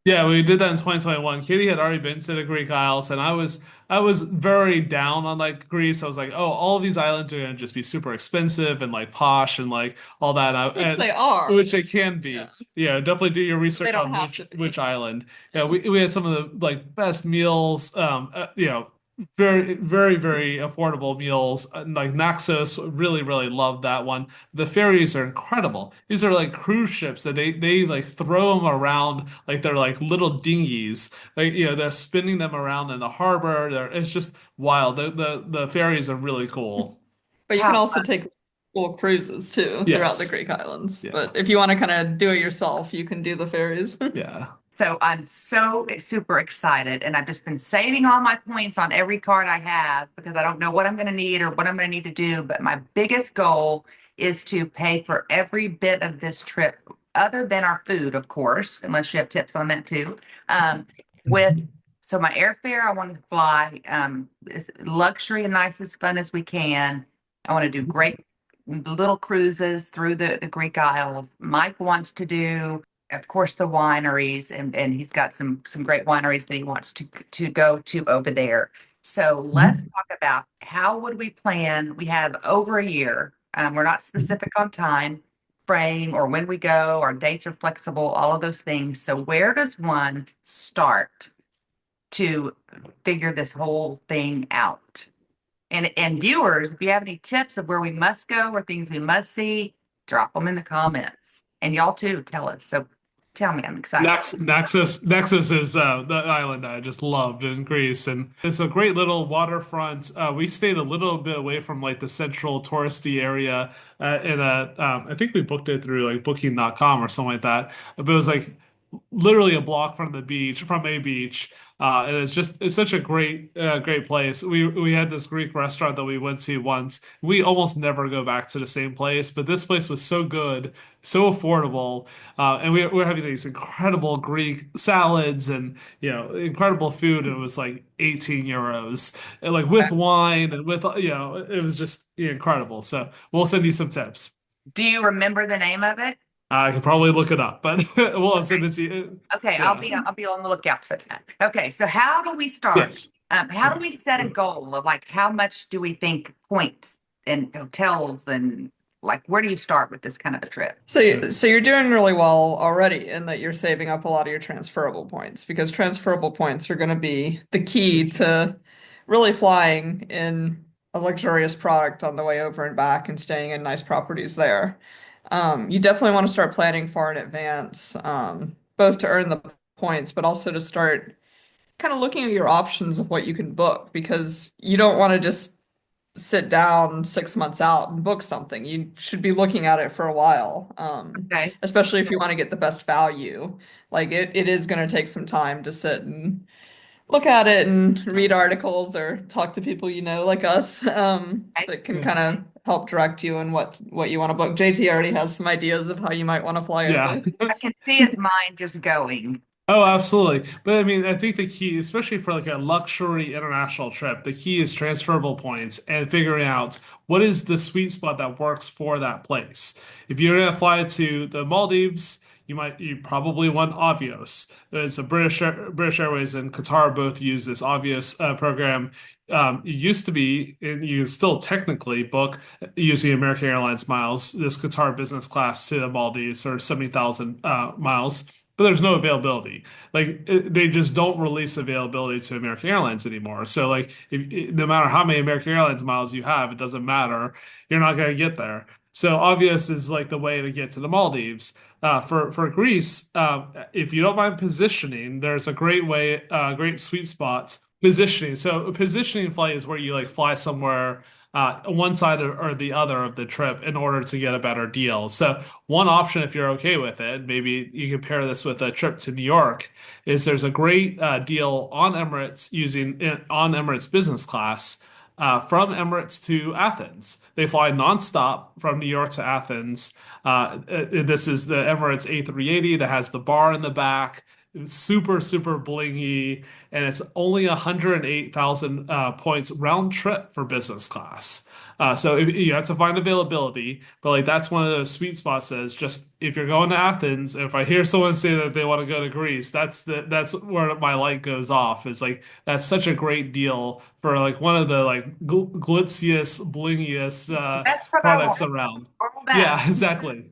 Yeah, done? we did that in 2021. Katie had already been to the Greek Isles, and I was very down on like Greece. I was like, oh, all of these islands are gonna just be super expensive and like posh and like all that. They are. Which it can be. Yeah. Yeah, definitely do your They research don't on have which to be. which island. Yeah, we had some of the like best meals. Very, very, very affordable meals. Like Naxos, really, really loved that one. The ferries are incredible. These are like cruise ships that they like throw them around like they're like little dinghies. Like they're spinning them around in the harbor. It's just wild. The ferries are really cool. But you can How also take full cruises too throughout the Yes. Greek islands. Yeah. But if you want to kind of do it yourself, you can do the ferries. Yeah. So I'm so super excited, and I've just been saving all my points on every card I have because I don't know what I'm going to need or what I'm going to need to do. But my biggest goal is to pay for every bit of this trip, other than our food, of course, unless you have tips on that too. With so my airfare, I want to fly luxury and nice as fun as we can. I want to do great little cruises through the Greek Isles. Mike wants to do, of course, the wineries, and he's got some great wineries that he wants to go to over there. So let's talk about how would we plan. We have over a year. We're not specific on time frame or when we go. Our dates are flexible, all of those things. So where does one start to figure this whole thing out? And viewers, if you have any tips of where we must go or things we must see, drop them in the comments. And y'all too, tell us. So tell me, I'm excited. Naxos is the island I just loved in Greece, and it's a great little waterfront. We stayed a little bit away from like the central touristy area I think we booked it through like Booking.com or something like that. But it was like literally a block from the beach, from a beach. And it's such a great place. We had this Greek restaurant that we went to once. We almost never go back to the same place, but this place was so good, so affordable, and we're having these incredible Greek salads and incredible food. And it was like 18 euros, and like with wine and with it was just incredible. So we'll send you some tips. Do you remember the name of it? I can probably look it up, but we'll send it to you. Okay, Yeah. I'll be on the lookout for that. Okay, so how do we start? Yes. How do we set a goal of like how much do we think points and hotels and like where do you start with this kind of a trip? So you're doing really well already in that you're saving up a lot of your transferable points because transferable points are going to be the key to really flying in a luxurious product on the way over and back and staying in nice properties there. You definitely want to start planning far in advance, both to earn the points, but also to start kind of looking at your options of what you can book because you don't want to just sit down 6 months out and book something. You should be looking at it for a while, Okay. especially if you want to get the best value. Like it is going to take some time to sit and look at it and read articles or talk to people like us, that can kind of help direct you in what you want to book. JT already has some ideas of how you might want to fly Yeah. over. I can see his mind just going. Oh, absolutely. But I mean, I think the key, especially for like a luxury international trip, the key is transferable points and figuring out what is the sweet spot that works for that place. If you're going to fly to the Maldives, you probably want Avios. It's a British Airways and Qatar both use this Avios program. It used to be, and you can still technically book using American Airlines miles, this Qatar business class to the Maldives or 70,000 miles. But there's no availability. Like they just don't release availability to American Airlines anymore. So like no matter how many American Airlines miles you have, it doesn't matter. You're not going to get there. So Obvious is like the way to get to the Maldives. For Greece, if you don't mind positioning, there's a great sweet spot positioning. So a positioning flight is where you like fly somewhere one side or the other of the trip in order to get a better deal. So one option, if you're okay with it, maybe you can pair this with a trip to New York, is there's a great deal on Emirates on Emirates business class. From Emirates to Athens. They fly nonstop from New York to Athens. This is the Emirates A380 that has the bar in the back. It's super, super blingy, and it's only 108,000 points round trip for business class. So you have to find availability, but like that's one of those sweet spots that is just if you're going to Athens, if I hear someone say that they want to go to Greece, that's where my light goes off. It's like that's such a great deal for like one of the like glitziest, blingiest That's what I products want. around. All that. Yeah, exactly.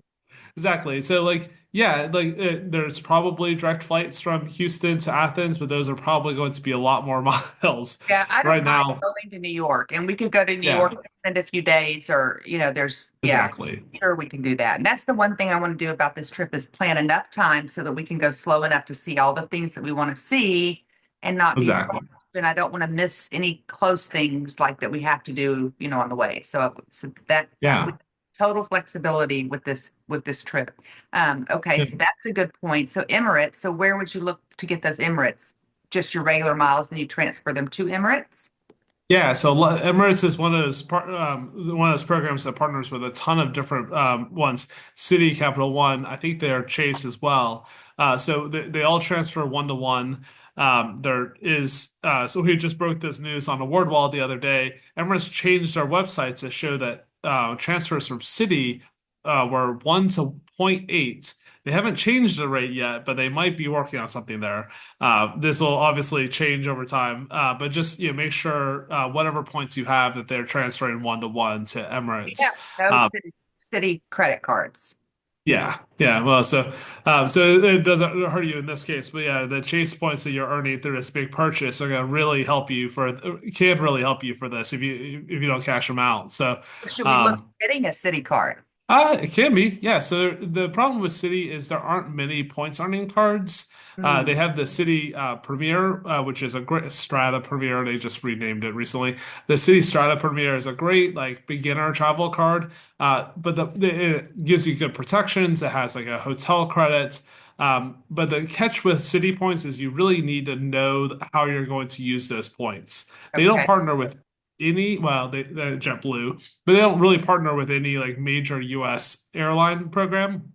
Exactly. So like yeah, like there's probably direct flights from Houston to Athens, but those are probably going to be a lot more miles Yeah, I don't right mind now. going to New York and we could go to New Yeah, York and spend a few days or, yeah, exactly. sure we can do that. And that's the one thing I want to do about this trip is plan enough time so that we can go slow enough to see all the things that we want to see and not be Exactly. rushed. And I don't want to miss any close things like that we have to do, on the way. So that Yeah. total flexibility with this trip. Okay, Yeah. so that's a good point. So Emirates, so where would you look to get those Emirates? Just your regular miles and you transfer them to Emirates? Yeah, so Emirates is one of those programs that partners with a ton of different ones. City, Capital One, I think they're Chase as well. So they all transfer one to one. So we just broke this news on Award Wall the other day. Emirates changed their website to show that transfers from City were 1 to zero point 0.8. They haven't changed the rate yet, but they might be working on something there. This will obviously change over time, but just make sure whatever points you have that they're transferring 1 to 1 to Emirates. Yeah, no Um, city credit cards. yeah, yeah. Well, so it doesn't hurt you in this case, but yeah, the Chase points that you're earning through this big purchase are gonna really help you can really help you for this if you don't cash them out. So, Should we look um, at getting a city card? It can be, yeah. So the problem with City is there aren't many points earning cards. Hmm. They have the City Premier, which is a great Strata Premier. They just renamed it recently. The City Strata Premier is a great like beginner travel card, but it gives you good protections. It has like a hotel credit. But the catch with City points is you really need to know how you're going to use those points. They don't Okay. partner with any, well, they JetBlue, but they don't really partner with any like major US airline program.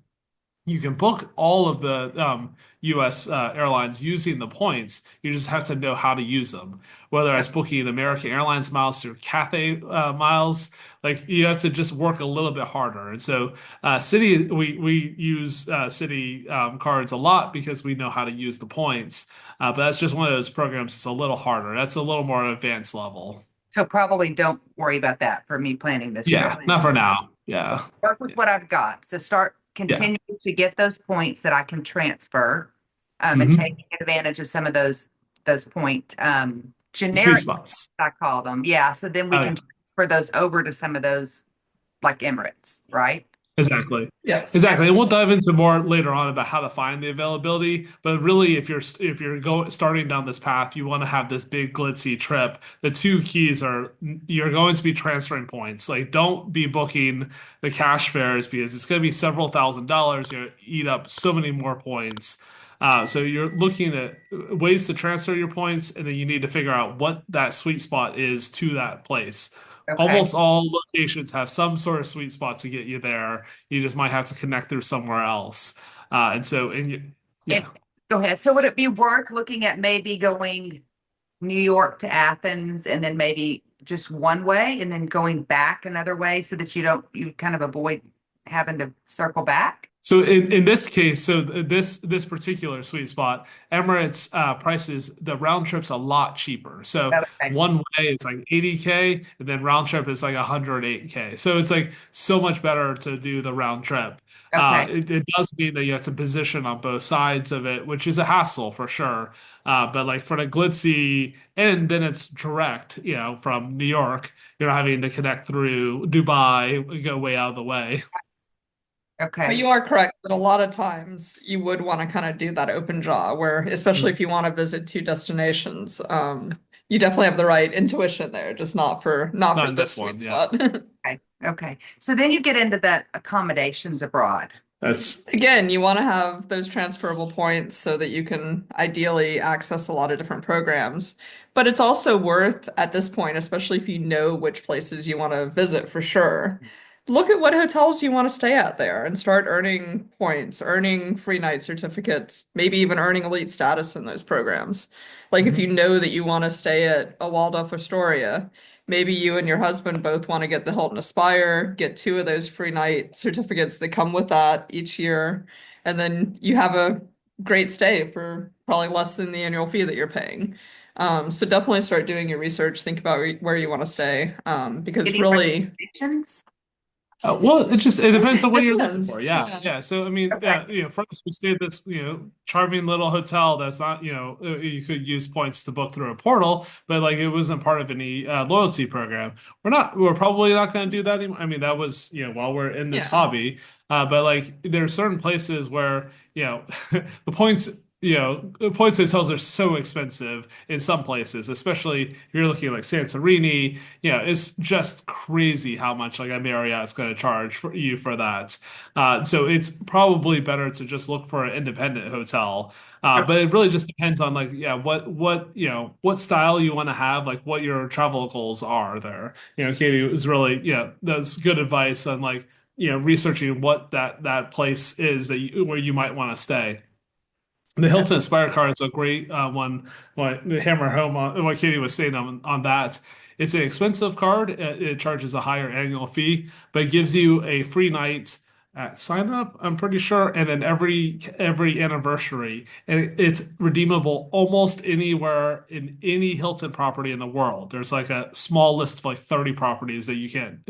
You can book all of the US airlines using the points. You just have to know how to use them. Whether it's booking American Airlines miles through Cathay miles, like you have to just work a little bit harder. And so, City, we use City cards a lot because we know how to use the points. But that's just one of those programs that's a little harder. That's a little more advanced level. So probably don't worry about that for me planning this trip. Yeah, not for now. Yeah. Work with what I've got. So start Yeah. continue to get those points that I can transfer, and Hmm. taking advantage of some of those point Sweet generic, spots. I call them. Yeah. So then we Oh, can transfer those over to some of those like Emirates, right? exactly. Yes. Exactly. And we'll dive into more later on about how to find the availability. But really, if you're starting down this path, you want to have this big glitzy trip. The two keys are you're going to be transferring points. Like don't be booking the cash fares because it's going to be several $1,000s. You're going to eat up so many more points. So you're looking at ways to transfer your points, and then you need to figure out what that sweet spot is to that place. Okay. Almost all locations have some sort of sweet spot to get you there. You just might have to connect through somewhere else. It Yeah. Go ahead. So would it be worth looking at maybe going New York to Athens and then maybe just one way and then going back another way so that you kind of avoid having to circle back? So in this case, so this particular sweet spot, Emirates prices the round trip's a lot cheaper. So Okay. one way is like 80K, and then round trip is like 108K. So it's like so much better to do the round trip. Okay. It does mean that you have to position on both sides of it, which is a hassle for sure. But like for the glitzy end, then it's direct, from New York. You're not having to connect through Dubai, go way out of the way. But Okay. you are correct that a lot of times you would want to kind of do that open jaw where, especially if you want to visit two destinations, you definitely have the right intuition there, just not for Not in this this sweet one, yeah. spot. Okay. Okay. So then you get into the accommodations abroad. That's Again, you want to have those transferable points so that you can ideally access a lot of different programs. But it's also worth at this point, especially if you know which places you want to visit for sure. Look at what hotels you want to stay at there and start earning points, earning free night certificates, maybe even earning elite status in those programs. Like if Mhm. you know that you want to stay at a Waldorf Astoria, maybe you and your husband both want to get the Hilton Aspire, get two of those free night certificates that come with that each year, and then you have a great stay for probably less than the annual fee that you're paying. So definitely start doing your research, think about where you want to stay, because Any really, recommendations? well, it depends on it what you're looking depends. for. Yeah, Yeah. yeah. So I mean, Okay. for us, we stayed at this charming little hotel that's not you could use points to book through a portal, but like it wasn't part of any loyalty program. We're probably not going to do that anymore. I mean, that was while we're in this Yeah. hobby, but like there are certain places where the points. The points hotels are so expensive in some places, especially if you're looking at like Santorini. It's just crazy how much like a Marriott's going to charge for you for that. So it's probably better to just look for an independent hotel. But it really just depends on like, yeah, what style you want to have, like what your travel goals are there. Katie was really, that's good advice on like, researching what that place is where you might want to stay. The Hilton Aspire card is a great one. What the hammer home on what Katie was saying on that. It's an expensive card. It charges a higher annual fee, but it gives you a free night at sign up. I'm pretty sure, and then every anniversary, and it's redeemable almost anywhere in any Hilton property in the world. There's like a small list of like 30 properties that you can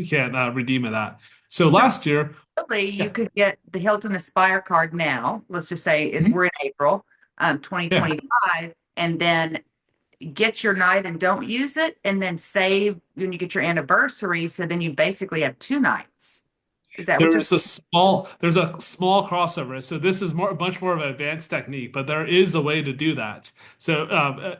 redeem it at. So So last year, really, you yeah, could get the Hilton Aspire card now. Let's just say mhm, we're in April, yeah. 2025, and then get your night and don't use it, and then save when you get your anniversary. So then you basically have two nights. Is that what you're? There's a small crossover. So this is much more of an advanced technique, but there is a way to do that. So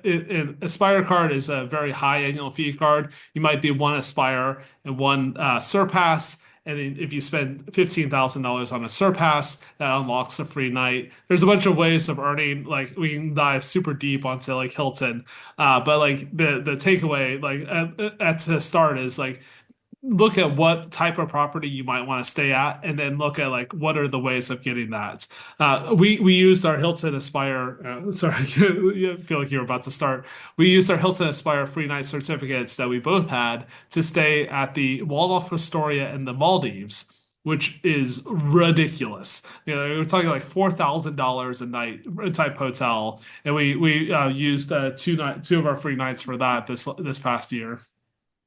an Aspire card is a very high annual fee card. You might do one Aspire and one Surpass. And then if you spend $15,000 on a Surpass, that unlocks a free night. There's a bunch of ways of earning. Like we can dive super deep onto like Hilton, but like the takeaway, like at the start is like look at what type of property you might want to stay at, and then look at like what are the ways of getting that. We used our Hilton Aspire. Sorry, I feel like you were about to start. We used our Hilton Aspire free night certificates that we both had to stay at the Waldorf Astoria in the Maldives, which is ridiculous. You know, we're talking like $4,000 a night type hotel, and we used two of our free nights for that this past year.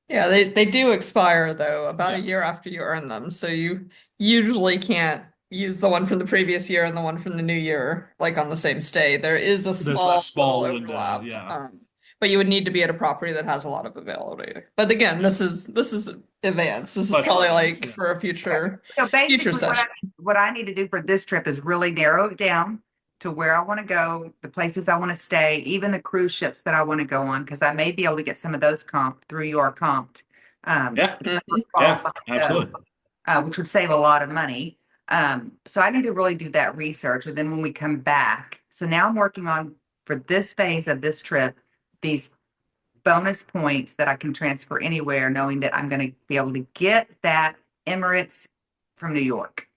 Yeah, they do expire though about a Yeah. year after you earn them. So you usually can't use the one from the previous year and the one from the new year like on the same stay. There is a There's a small small little window, overlap. yeah. But you would need to be at a property that has a lot of availability. But again, this is advanced. This is Much probably more like advanced, yeah. for a future So basically, what session. what I need to do for this trip is really narrow it down to where I want to go, the places I want to stay, even the cruise ships that I want to go on, because I may be able to get some of those comped through your comped. Yeah, Mhm. yeah, qualified, absolutely. which would save a lot of money. So I need to really do that research. And then when we come back, so now I'm working on for this phase of this trip, these bonus points that I can transfer anywhere, knowing that I'm going to be able to get that Emirates from New York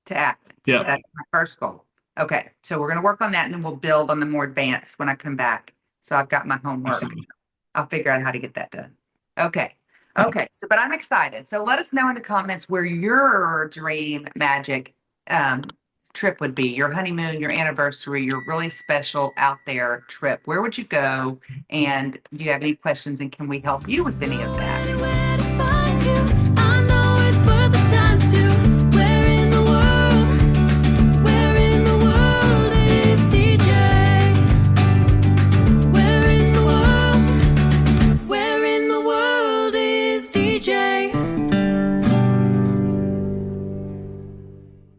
to Athens. Yeah. That's my first goal. Okay, so we're going to work on that, and then we'll build on the more advanced when I come back. So I've got my homework. Absolutely. I'll figure out how to get that done. Okay. Okay. So, but I'm excited. So let us know in the comments where your dream magic trip would be, your honeymoon, your anniversary, your really special out there trip. Where would you go? And do you have any questions? And can we help you with any of that?